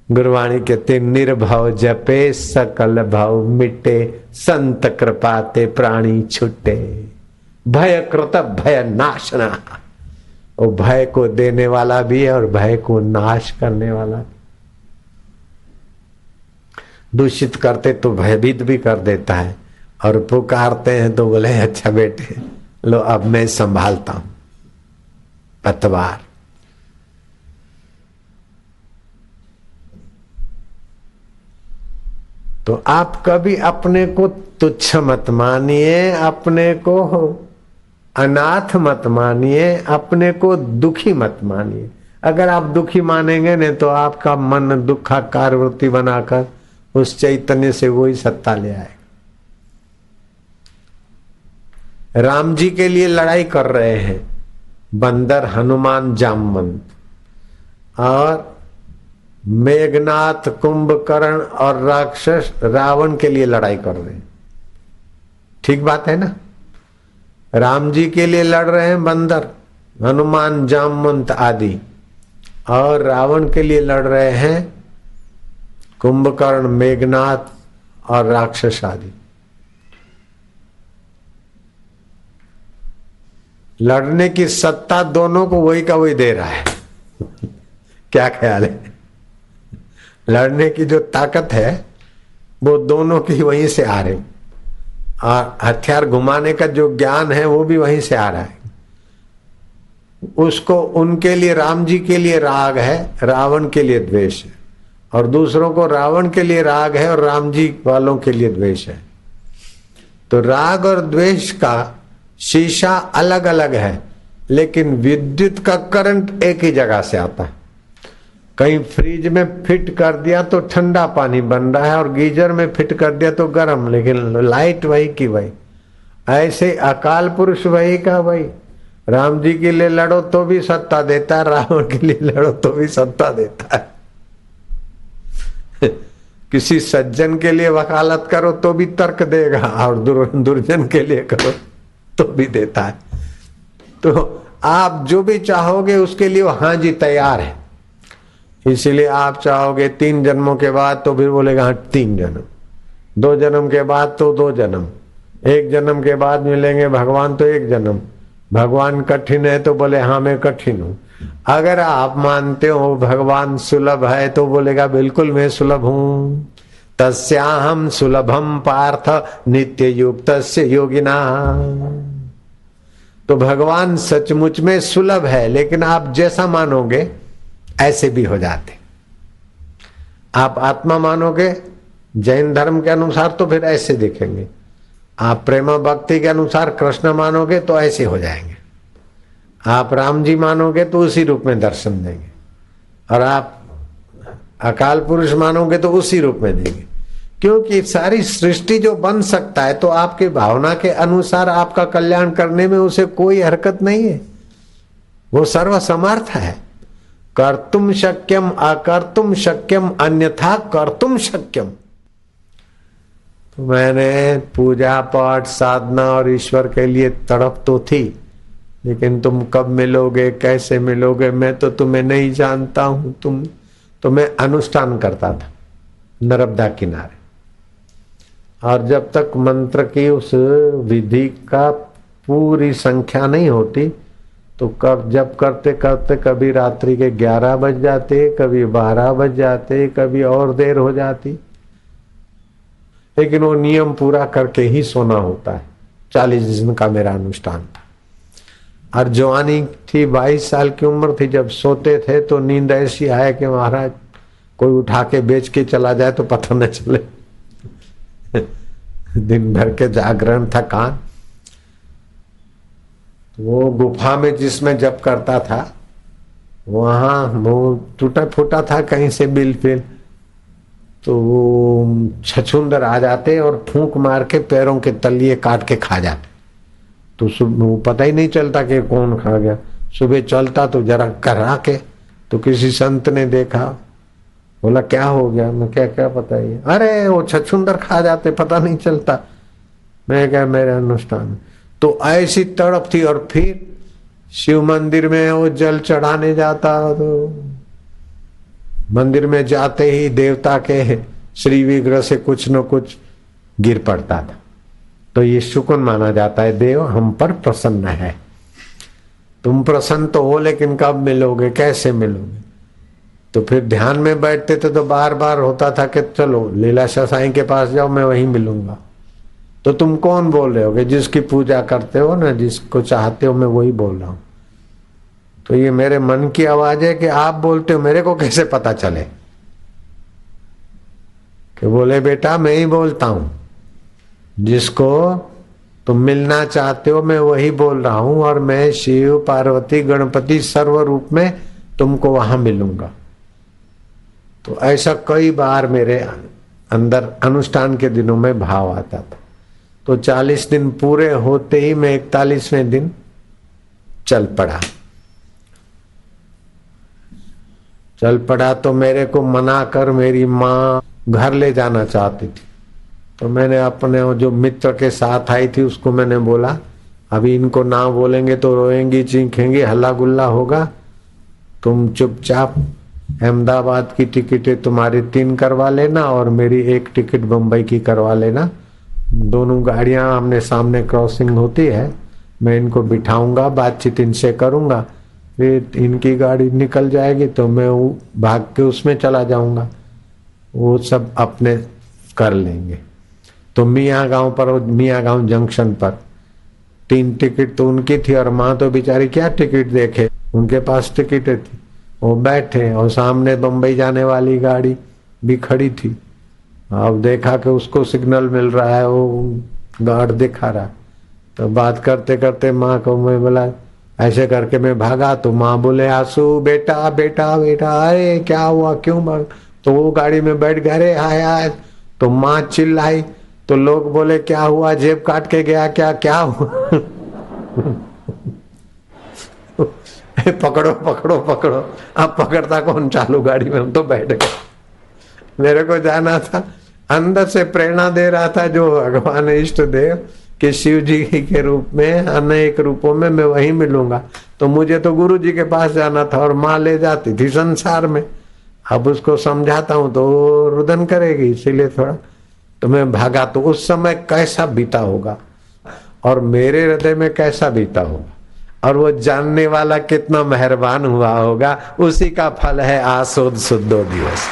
[SPEAKER 1] गुरवाणी कहते निर्भव जपे सकल भव मिटे, संत कृपाते प्राणी छुटे, भय कृत भय नाशना। वो भय को देने वाला भी है और भय को नाश करने वाला भी। दूषित करते तो भयभीत भी कर देता है, और पुकारते हैं तो बोले अच्छा बेटे लो अब मैं संभालता हूं पतवार। तो आप कभी अपने को तुच्छ मत मानिए, अपने को अनाथ मत मानिए, अपने को दुखी मत मानिए। अगर आप दुखी मानेंगे नहीं तो आपका मन दुखाकार वृत्ति बनाकर उस चैतन्य से वही सत्ता ले आएगा। राम जी के लिए लड़ाई कर रहे हैं बंदर, हनुमान, जामवंत, और मेघनाथ, कुंभकर्ण और राक्षस रावण के लिए लड़ाई कर रहे हैं। ठीक बात है ना? राम जी के लिए लड़ रहे हैं बंदर, हनुमान, जामवंत आदि, और रावण के लिए लड़ रहे हैं कुंभकर्ण, मेघनाथ और राक्षस आदि। लड़ने की सत्ता दोनों को वही का वही दे रहा है। क्या ख्याल है? लड़ने की जो ताकत है वो दोनों की वहीं से आ रही, और हथियार घुमाने का जो ज्ञान है वो भी वहीं से आ रहा है। उसको उनके लिए, राम जी के लिए राग है, रावण के लिए द्वेष है, और दूसरों को रावण के लिए राग है और राम जी वालों के लिए द्वेष है। तो राग और द्वेष का शीशा अलग अलग है, लेकिन विद्युत का करंट एक ही जगह से आता है। कहीं फ्रिज में फिट कर दिया तो ठंडा पानी बन रहा है, और गीजर में फिट कर दिया तो गर्म, लेकिन लाइट वही की वही। ऐसे अकाल पुरुष वही का वही। राम जी के लिए लड़ो तो भी सत्ता देता है, रावण के लिए लड़ो तो भी सत्ता देता है। किसी सज्जन के लिए वकालत करो तो भी तर्क देगा, और दुर्जन के लिए करो तो भी देता है। तो आप जो भी चाहोगे उसके लिए हाँ जी तैयार है। इसीलिए आप चाहोगे 3 जन्मों के बाद तो फिर बोलेगा हाँ 3 जन्म, 2 जन्म के बाद तो 2 जन्म, 1 जन्म के बाद मिलेंगे भगवान तो 1 जन्म। भगवान कठिन है तो बोले हाँ मैं कठिन हूं। अगर आप मानते हो भगवान सुलभ है तो बोलेगा बिल्कुल मैं सुलभ हूं। तस्याहम सुलभम पार्थ नित्य युक्तस्य योगिना। तो भगवान सचमुच में सुलभ है, लेकिन आप जैसा मानोगे ऐसे भी हो जाते। आप आत्मा मानोगे जैन धर्म के अनुसार तो फिर ऐसे दिखेंगे, आप प्रेम भक्ति के अनुसार कृष्ण मानोगे तो ऐसे हो जाएंगे, आप राम जी मानोगे तो उसी रूप में दर्शन देंगे, और आप अकाल पुरुष मानोगे तो उसी रूप में देंगे। क्योंकि सारी सृष्टि जो बन सकता है तो आपके भावना के अनुसार आपका कल्याण करने में उसे कोई हरकत नहीं है, वो सर्वसमर्थ है। कर्तुम शक्यम अकर्तुम शक्यम अन्यथा कर्तुम शक्यम। तो मैंने पूजा पाठ साधना और ईश्वर के लिए तड़प तो थी, लेकिन तुम कब मिलोगे कैसे मिलोगे मैं तो तुम्हें नहीं जानता हूं। तुम तो मैं अनुष्ठान करता था नर्मदा किनारे, और जब तक मंत्र की उस विधि का पूरी संख्या नहीं होती तो कब जब करते करते कभी रात्रि के 11 बज जाते, कभी 12 बज जाते, कभी और देर हो जाती, लेकिन वो नियम पूरा करके ही सोना होता है। 40 दिन का मेरा अनुष्ठान था, और जवानी थी, 22 साल की उम्र थी। जब सोते थे तो नींद ऐसी आए कि महाराज कोई उठा के बेच के चला जाए तो पता न चले। दिन भर के जागरण थकान। वो गुफा में जिसमें जप करता था वहां वो टूटा फूटा था कहीं से बिल फिल, तो वो छछूंदर आ जाते और फूंक मार के पैरों के तलिए काट के खा जाते। तो वो पता ही नहीं चलता कि कौन खा गया। सुबह चलता तो जरा करा के, तो किसी संत ने देखा, बोला क्या हो गया? मैं क्या क्या पता ही, अरे वो छछूंदर खा जाते, पता नहीं चलता। मैं क्या, मेरे अनुष्ठान। तो ऐसी तड़प थी। और फिर शिव मंदिर में वो जल चढ़ाने जाता, तो मंदिर में जाते ही देवता के श्री विग्रह से कुछ न कुछ गिर पड़ता था। तो ये शुक्र माना जाता है, देव हम पर प्रसन्न है। तुम प्रसन्न तो हो, लेकिन कब मिलोगे, कैसे मिलोगे? तो फिर ध्यान में बैठते थे तो बार बार होता था कि चलो लीलाशाह साईं के पास जाओ, मैं वहीं मिलूंगा। तो तुम कौन बोल रहे हो? कि जिसकी पूजा करते हो ना, जिसको चाहते हो, मैं वही बोल रहा हूं। तो ये मेरे मन की आवाज है कि आप बोलते हो, मेरे को कैसे पता चले? कि बोले बेटा मैं ही बोलता हूं, जिसको तुम मिलना चाहते हो मैं वही बोल रहा हूं, और मैं शिव पार्वती गणपति सर्व रूप में तुमको वहां मिलूंगा। तो ऐसा कई बार मेरे अंदर अनुष्ठान के दिनों में भाव आता था। तो 40 दिन पूरे होते ही मैं 41वें दिन चल पड़ा। तो मेरे को मना कर मेरी माँ घर ले जाना चाहती थी। तो मैंने अपने जो मित्र के साथ आई थी उसको मैंने बोला, अभी इनको ना बोलेंगे तो रोएंगी, चीखेंगी, हल्ला गुल्ला होगा। तुम चुपचाप अहमदाबाद की टिकटें तुम्हारी 3 करवा लेना और मेरी 1 टिकट बम्बई की करवा लेना। दोनों गाड़ियां आमने सामने क्रॉसिंग होती है, मैं इनको बिठाऊंगा, बातचीत इनसे करूंगा, फिर इनकी गाड़ी निकल जाएगी तो मैं भाग के उसमें चला जाऊंगा। वो सब अपने कर लेंगे। तो मियाँ गांव जंक्शन पर 3 टिकट तो उनकी थी, और माँ तो बेचारी क्या टिकट देखे, उनके पास टिकटें थी। वो बैठे और सामने बम्बई जाने वाली गाड़ी भी खड़ी थी। अब देखा कि उसको सिग्नल मिल रहा है, वो गार्ड दिखा रहा। तो बात करते करते माँ को मैं बोला, ऐसे करके मैं भागा। तो माँ बोले, आंसू बेटा बेटा बेटा, अरे क्या हुआ, क्यों भाग? तो वो गाड़ी में बैठ गए, अरे आया। तो माँ चिल्लाई, तो लोग बोले क्या हुआ, जेब काट के गया क्या, क्या हुआ? पकड़ो पकड़ो पकड़ो। अब पकड़ता कौन, चालू गाड़ी में हम तो बैठ गए। मेरे को जाना था, अंदर से प्रेरणा दे रहा था जो भगवान इष्ट देव कि शिव जी के रूप में अनेक रूपों में मैं वहीं मिलूंगा। तो मुझे तो गुरु जी के पास जाना था और माँ ले जाती थी संसार में। अब उसको समझाता हूं तो रुदन करेगी, इसीलिए थोड़ा तो मैं भागा। तो उस समय कैसा बीता होगा और मेरे हृदय में कैसा बीता होगा, और वो जानने वाला कितना मेहरबान हुआ होगा, उसी का फल है आसोद शुद्धो दिवस।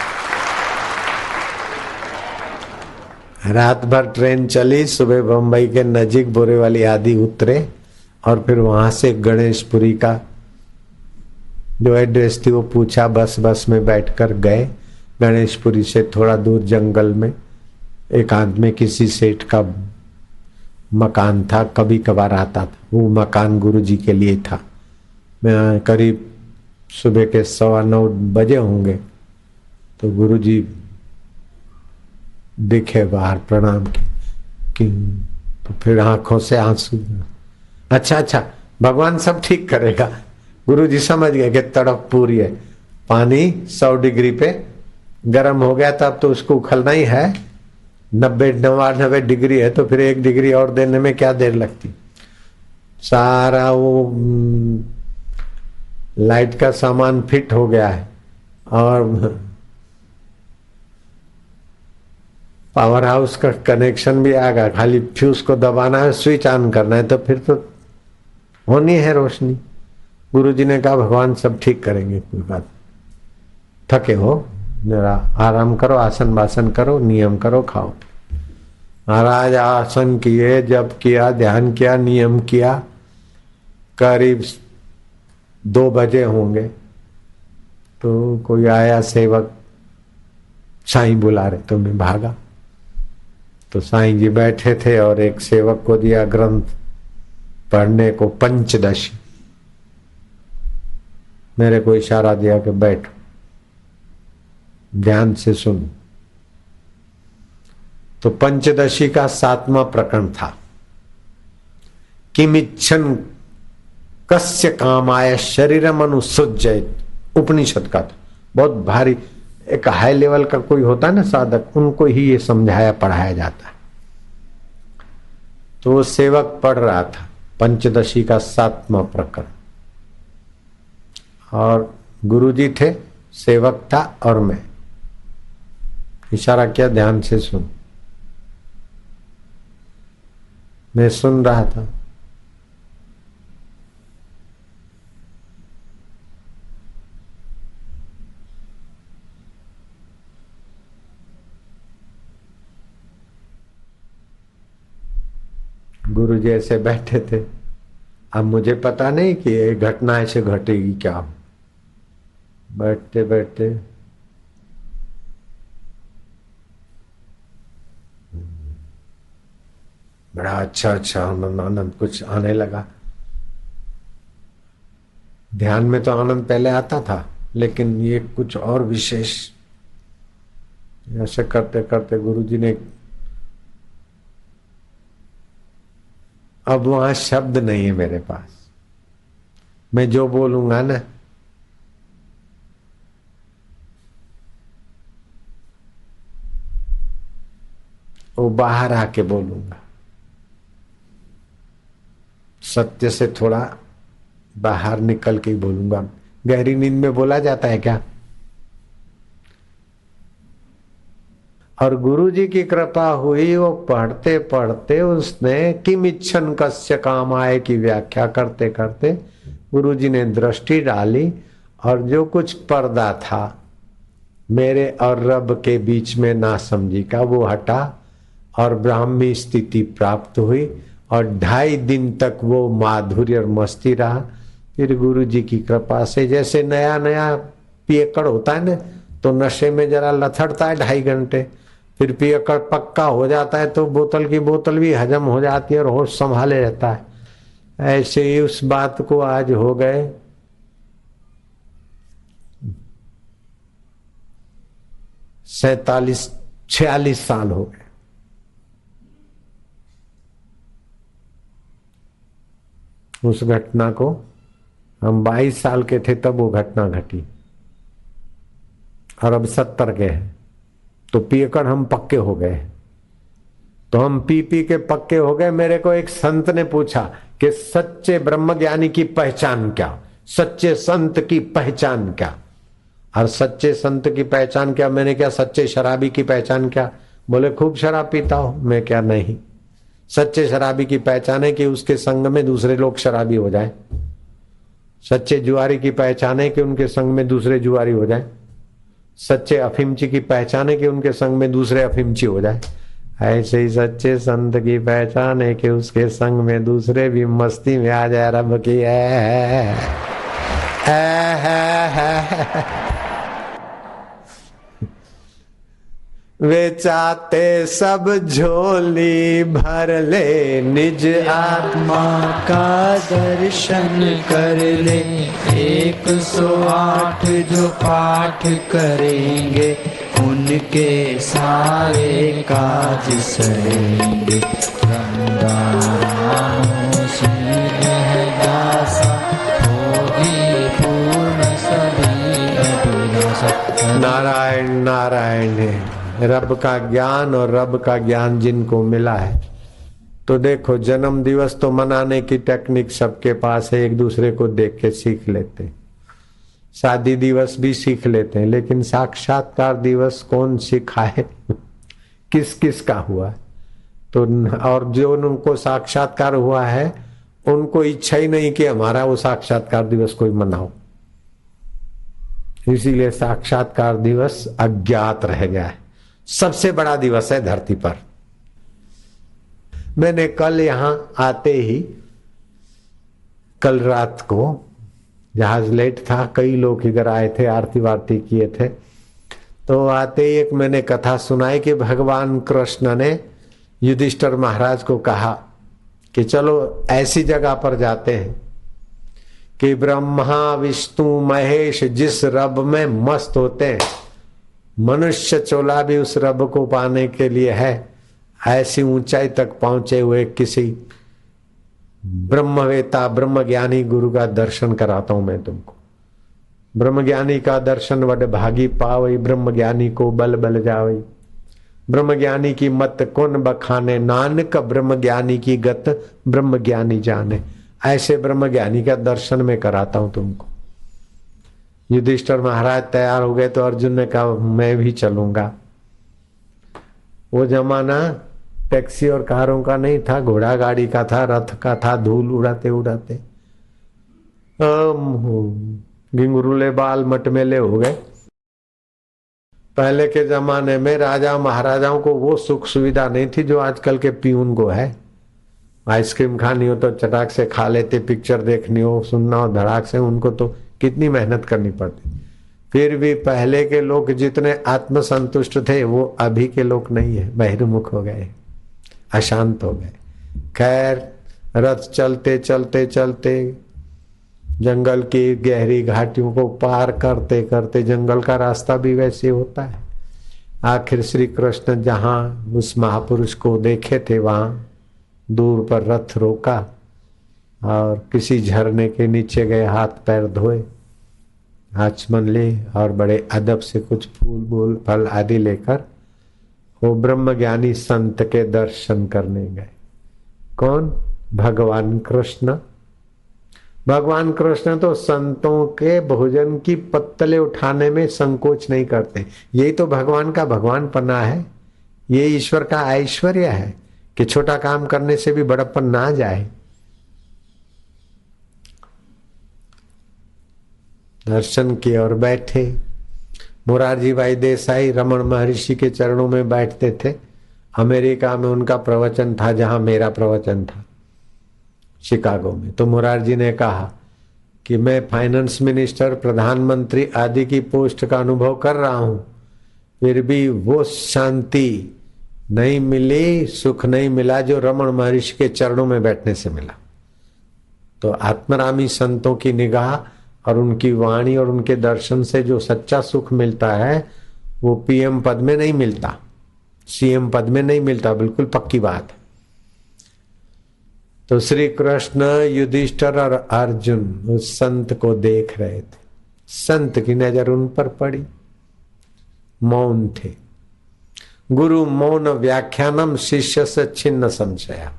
[SPEAKER 1] रात भर ट्रेन चली, सुबह बम्बई के नजीक बोरेवाली आदि उतरे, और फिर वहां से गणेशपुरी का जो एड्रेस थी वो पूछा, बस में बैठकर गए। गणेशपुरी से थोड़ा दूर जंगल में एकांत में किसी सेठ का मकान था, कभी कभार आता था। वो मकान गुरु जी के लिए था। मैं करीब सुबह के 9:15 बजे होंगे तो गुरु जी दिखे बाहर, प्रणाम की। तो फिर आंखों से आंसू। अच्छा भगवान सब ठीक करेगा। गुरु जी समझ गए कि तड़प पूरी है। पानी 100 डिग्री पे गर्म हो गया, तब तो उसको उखलना ही है। 90-99 डिग्री है तो फिर 1 डिग्री और देने में क्या देर लगती। सारा वो लाइट का सामान फिट हो गया है, और पावर हाउस का कनेक्शन भी आ गया, खाली फ्यूज को दबाना है, स्विच ऑन करना है, तो फिर तो होनी है रोशनी। गुरुजी ने कहा भगवान सब ठीक करेंगे, कोई बात। थके हो जरा आराम करो, आसन बासन करो, नियम करो, खाओ। महाराज आसन किए, जप किया, ध्यान किया, नियम किया। करीब 2 बजे होंगे तो कोई आया सेवक, साईं बुला रहे, तो मैं भागा। तो साईं जी बैठे थे और एक सेवक को दिया ग्रंथ पढ़ने को, पंचदशी। मेरे को इशारा दिया कि बैठो, ध्यान से सुनो। तो पंचदशी का 7वां प्रकरण था। किमिच्छन कस्य कामाय शरीरम अनुसृज्येत, उपनिषद का था। बहुत भारी, एक हाई लेवल का कोई होता है ना साधक, उनको ही ये समझाया पढ़ाया जाता है। तो वो सेवक पढ़ रहा था पंचदशी का 7वां प्रकरण, और गुरुजी थे, सेवक था, और मैं इशारा किया, ध्यान से सुन। मैं सुन रहा था। गुरु जी ऐसे बैठे थे। अब मुझे पता नहीं कि ये घटना ऐसे घटेगी क्या। बैठते बैठते बड़ा अच्छा अच्छा आनंद कुछ आने लगा। ध्यान में तो आनंद पहले आता था, लेकिन ये कुछ और विशेष। ऐसे करते करते गुरु जी ने, अब वहां शब्द नहीं है मेरे पास, मैं जो बोलूंगा ना वो बाहर आके बोलूंगा, सत्य से थोड़ा बाहर निकल के ही बोलूंगा। गहरी नींद में बोला जाता है क्या? और गुरु जी की कृपा हुई, वो पढ़ते पढ़ते उसने किमिच्छन कस्य कामाय की व्याख्या करते करते गुरु जी ने दृष्टि डाली, और जो कुछ पर्दा था मेरे और रब के बीच में नासमझी का, वो हटा और ब्राह्मी स्थिति प्राप्त हुई, और 2.5 दिन तक वो माधुर्य और मस्ती रहा। फिर गुरु जी की कृपा से, जैसे नया नया पियकड़ होता है ना, तो नशे में जरा लथड़ता है 2.5 घंटे, फिर पियकड़ पक्का हो जाता है तो बोतल की बोतल भी हजम हो जाती है और होश संभाले रहता है। ऐसे ही उस बात को आज हो गए 46 साल हो गए। उस घटना को, हम 22 साल के थे तब वो घटना घटी, और अब 70 के हैं, तो पीकर हम पक्के हो गए। तो हम पी पी के पक्के हो गए। मेरे को एक संत ने पूछा कि सच्चे ब्रह्मज्ञानी की पहचान क्या, सच्चे संत की पहचान क्या? और सच्चे संत की पहचान क्या? मैंने क्या सच्चे शराबी की पहचान क्या? बोले खूब शराब पीता हो। मैं क्या नहीं, सच्चे शराबी की पहचान है कि उसके संग में दूसरे लोग शराबी हो जाए। सच्चे जुआरी की पहचान है कि उनके संग में दूसरे जुआरी हो जाए। सच्चे अफीमची की पहचान है कि उनके संग में दूसरे अफीमची हो जाए। ऐसे ही सच्चे संत की पहचान है कि उसके संग में दूसरे भी मस्ती में आ जाए। रब की है। वे चाहते सब झोली भर ले, निज
[SPEAKER 2] आत्मा का दर्शन कर ले। 108 जो पाठ करेंगे उनके सारे काज सरेंगे। रंगारामों से दासा होगी पूर्ण सभी अभिलाषा।
[SPEAKER 1] नारायण नारायण है रब का ज्ञान, और रब का ज्ञान जिनको मिला है। तो देखो, जन्म दिवस तो मनाने की टेक्निक सबके पास है, एक दूसरे को देख के सीख लेते हैं। शादी दिवस भी सीख लेते हैं, लेकिन साक्षात्कार दिवस कौन सिखाए? किस किस का हुआ? तो और जो उनको साक्षात्कार हुआ है उनको इच्छा ही नहीं कि हमारा वो साक्षात्कार दिवस कोई मनाओ। इसीलिए साक्षात्कार दिवस अज्ञात रह गया है। सबसे बड़ा दिवस है धरती पर। मैंने कल यहां आते ही, कल रात को जहाज लेट था, कई लोग इधर आए थे, आरती वारती किए थे। तो आते ही एक मैंने कथा सुनाई कि भगवान कृष्ण ने युधिष्ठिर महाराज को कहा कि चलो ऐसी जगह पर जाते हैं कि ब्रह्मा विष्णु महेश जिस रब में मस्त होते हैं, मनुष्य चोला भी उस रब को पाने के लिए है। ऐसी ऊंचाई तक पहुंचे हुए किसी ब्रह्मवेता ब्रह्मज्ञानी गुरु का दर्शन कराता हूं मैं तुमको। ब्रह्मज्ञानी का दर्शन वड भागी पावई, ब्रह्मज्ञानी को बल बल जावई। ब्रह्मज्ञानी की मत कौन बखाने, नानक ब्रह्मज्ञानी की गत ब्रह्मज्ञानी जाने। ऐसे ब्रह्मज्ञानी का दर्शन में कराता हूं तुमको। युधिष्ठिर महाराज तैयार हो गए तो अर्जुन ने कहा मैं भी चलूंगा। वो जमाना टैक्सी और कारों का नहीं था, घोड़ा गाड़ी का था, रथ का था, धूल उड़ाते उड़ाते घिंगुरुले बाल मटमेले हो गए। पहले के जमाने में राजा महाराजाओं को वो सुख सुविधा नहीं थी जो आजकल के पीऊन को है। आइसक्रीम खानी हो तो चटाक से खा लेते, पिक्चर देखनी हो सुनना हो धड़ाक से, उनको तो कितनी मेहनत करनी पड़ती। फिर भी पहले के लोग जितने आत्मसंतुष्ट थे वो अभी के लोग नहीं है, बहिर्मुख हो गए, अशांत हो गए। खैर रथ चलते चलते चलते जंगल की गहरी घाटियों को पार करते करते, जंगल का रास्ता भी वैसे होता है। आखिर श्री कृष्ण जहां उस महापुरुष को देखे थे वहां दूर पर रथ रोका और किसी झरने के नीचे गए, हाथ पैर धोए, आचमन ले और बड़े अदब से कुछ फूल बूल फल आदि लेकर वो ब्रह्मज्ञानी संत के दर्शन करने गए। कौन? भगवान कृष्ण। भगवान कृष्ण तो संतों के भोजन की पत्तले उठाने में संकोच नहीं करते। यही तो भगवान का भगवानपना है, ये ईश्वर का ऐश्वर्य है कि छोटा काम करने से भी बड़प्पन ना जाए। दर्शन किए और बैठे। मोरारजी भाई देसाई रमन महर्षि के चरणों में बैठते थे। अमेरिका में उनका प्रवचन था जहां मेरा प्रवचन था, शिकागो में। तो मोरारजी ने कहा कि मैं फाइनेंस मिनिस्टर, प्रधानमंत्री आदि की पोस्ट का अनुभव कर रहा हूं, फिर भी वो शांति नहीं मिली, सुख नहीं मिला जो रमन महर्षि के चरणों में बैठने से मिला। तो आत्मरामी संतों की निगाह और उनकी वाणी और उनके दर्शन से जो सच्चा सुख मिलता है वो पीएम पद में नहीं मिलता, सीएम पद में नहीं मिलता, बिल्कुल पक्की बात है। तो श्री कृष्ण, युधिष्ठिर और अर्जुन उस संत को देख रहे थे। संत की नजर उन पर पड़ी, मौन थे। गुरु मौन व्याख्यानम शिष्य से छिन्न संशया।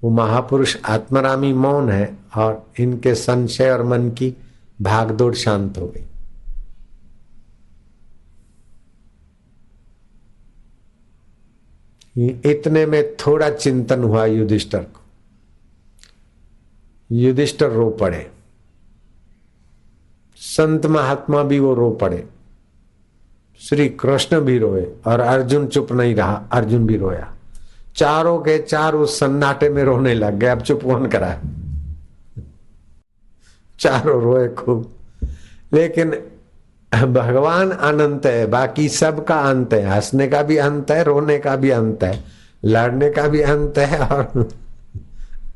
[SPEAKER 1] वो महापुरुष आत्मरामी मौन है और इनके संशय और मन की भागदौड़ शांत हो गई। इतने में थोड़ा चिंतन हुआ युधिष्ठिर को। युधिष्ठिर रो पड़े, संत महात्मा भी वो रो पड़े, श्री कृष्ण भी रोए और अर्जुन चुप नहीं रहा, अर्जुन भी रोया। चारों के चार उस सन्नाटे में रोने लग गए। अब चुप कौन कराए? चारों रोए खूब। लेकिन भगवान अनंत है, बाकी सबका अंत है। हंसने का भी अंत है, रोने का भी अंत है, लड़ने का भी अंत है और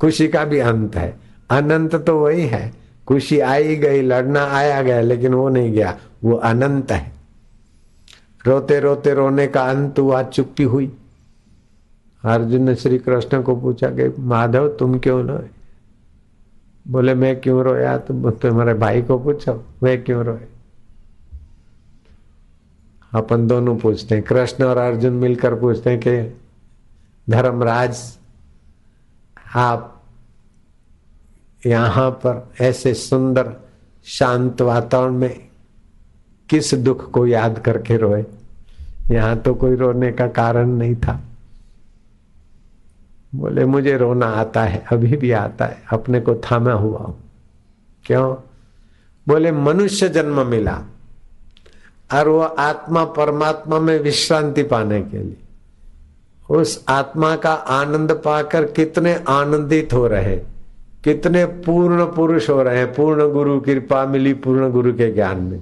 [SPEAKER 1] खुशी का भी अंत है। अनंत तो वही है, खुशी आई गई, लड़ना आया गया, लेकिन वो नहीं गया, वो अनंत है। रोते रोते रोने का अंत हुआ, चुप्पी हुई। अर्जुन ने श्री कृष्ण को पूछा कि माधव तुम क्यों रोए? बोले मैं क्यों रोया? तुम तुम्हारे भाई को पूछो मैं क्यों रोए। अपन दोनों पूछते हैं, कृष्ण और अर्जुन मिलकर पूछते हैं कि धर्मराज आप यहां पर ऐसे सुंदर शांत वातावरण में किस दुख को याद करके रोए? यहां तो कोई रोने का कारण नहीं था। बोले मुझे रोना आता है, अभी भी आता है, अपने को थामा हुआ हूं। क्यों? बोले मनुष्य जन्म मिला और वो आत्मा परमात्मा में विश्रांति पाने के लिए उस आत्मा का आनंद पाकर कितने आनंदित हो रहे, कितने पूर्ण पुरुष हो रहे हैं। पूर्ण गुरु कृपा मिली, पूर्ण गुरु के ज्ञान में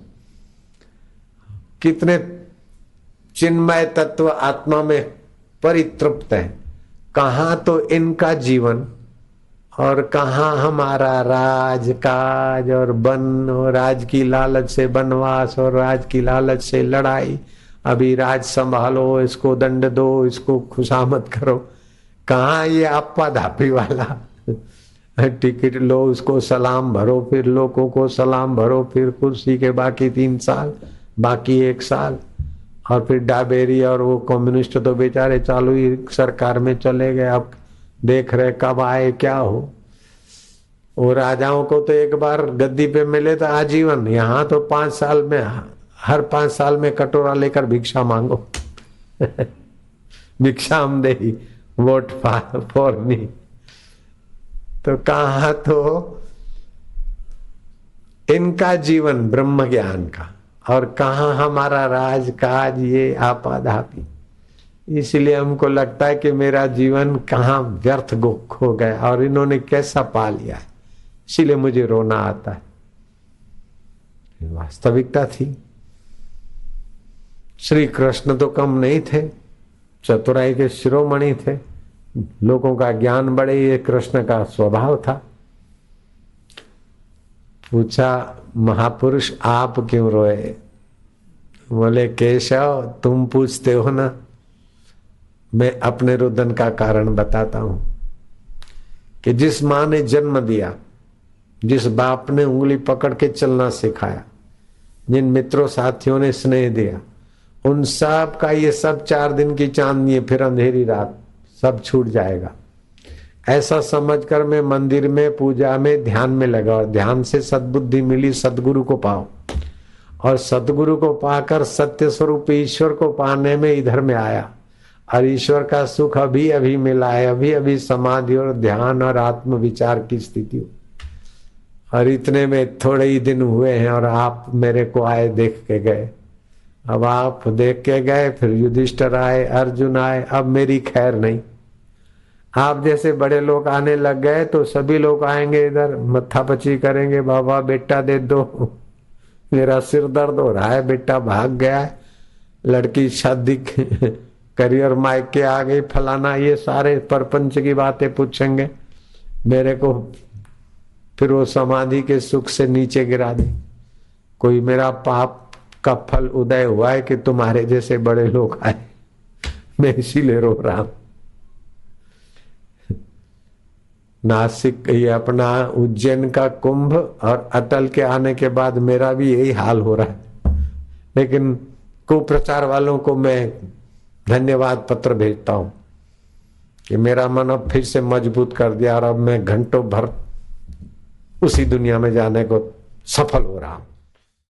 [SPEAKER 1] कितने चिन्मय तत्व आत्मा में परितृप्त है। कहाँ तो इनका जीवन और कहाँ हमारा राज काज और बन और राज की लालच से बनवास और राज की लालच से लड़ाई अभी राज संभालो, इसको दंड दो, इसको खुशामद करो। कहाँ ये आपा धापी वाला टिकट लो, उसको सलाम भरो, फिर लोगों को सलाम भरो, फिर कुर्सी के बाकी 3 साल, बाकी 1 साल, और फिर डाबेरी और वो कम्युनिस्ट तो बेचारे चालू ही सरकार में चले गए। अब देख रहे कब आए क्या हो। वो राजाओं को तो एक बार गद्दी पे मिले तो आजीवन, यहाँ तो 5 साल में, हर 5 साल में कटोरा लेकर भिक्षा मांगो भिक्षा हम दे, वोट फोरनी। तो कहा तो इनका जीवन ब्रह्म ज्ञान का, और कहा हमारा राजकाज ये आपाधापी। इसलिए हमको लगता है कि मेरा जीवन कहाँ व्यर्थ खो गया और इन्होंने कैसा पा लिया है, इसीलिए मुझे रोना आता है। वास्तविकता थी। श्री कृष्ण तो कम नहीं थे, चतुराई के शिरोमणि थे, लोगों का ज्ञान बढ़े, ये कृष्ण का स्वभाव था। पूछा महापुरुष आप क्यों रोए? बोले केशव तुम पूछते हो ना, मैं अपने रुदन का कारण बताता हूं कि जिस मां ने जन्म दिया, जिस बाप ने उंगली पकड़ के चलना सिखाया, जिन मित्रों साथियों ने स्नेह दिया, उन सब का ये सब 4 दिन की चांदनी है, फिर अंधेरी रात, सब छूट जाएगा। ऐसा समझकर मैं मंदिर में पूजा में ध्यान में लगा, और ध्यान से सद्बुद्धि मिली, सदगुरु को पाओ, और सदगुरु को पाकर सत्य स्वरूप ईश्वर को पाने में इधर में आया, और ईश्वर का सुख अभी अभी मिला है, अभी अभी समाधि और ध्यान और आत्म विचार की स्थिति। और इतने में थोड़े ही दिन हुए हैं और आप मेरे को आए, देख के गए। अब आप देख के गए, फिर युधिष्ठिर आए, अर्जुन आए, अब मेरी खैर नहीं। आप जैसे बड़े लोग आने लग गए तो सभी लोग आएंगे इधर, मत्थापची करेंगे, बाबा बेटा दे दो, मेरा सिर दर्द हो रहा है, बेटा भाग गया है, लड़की शादी करियर मायके आ गई, फलाना, ये सारे परपंच की बातें पूछेंगे मेरे को। फिर वो समाधि के सुख से नीचे गिरा दे। कोई मेरा पाप का फल उदय हुआ है कि तुम्हारे जैसे बड़े लोग आए, मैं इसीलिए रो रहा हूं। नासिक ये अपना उज्जैन का कुंभ और अटल के आने के बाद मेरा भी यही हाल हो रहा है, लेकिन कुप्रचार वालों को मैं धन्यवाद पत्र भेजता हूं कि मेरा मन अब फिर से मजबूत कर दिया, और अब मैं घंटों भर उसी दुनिया में जाने को सफल हो रहा हूं।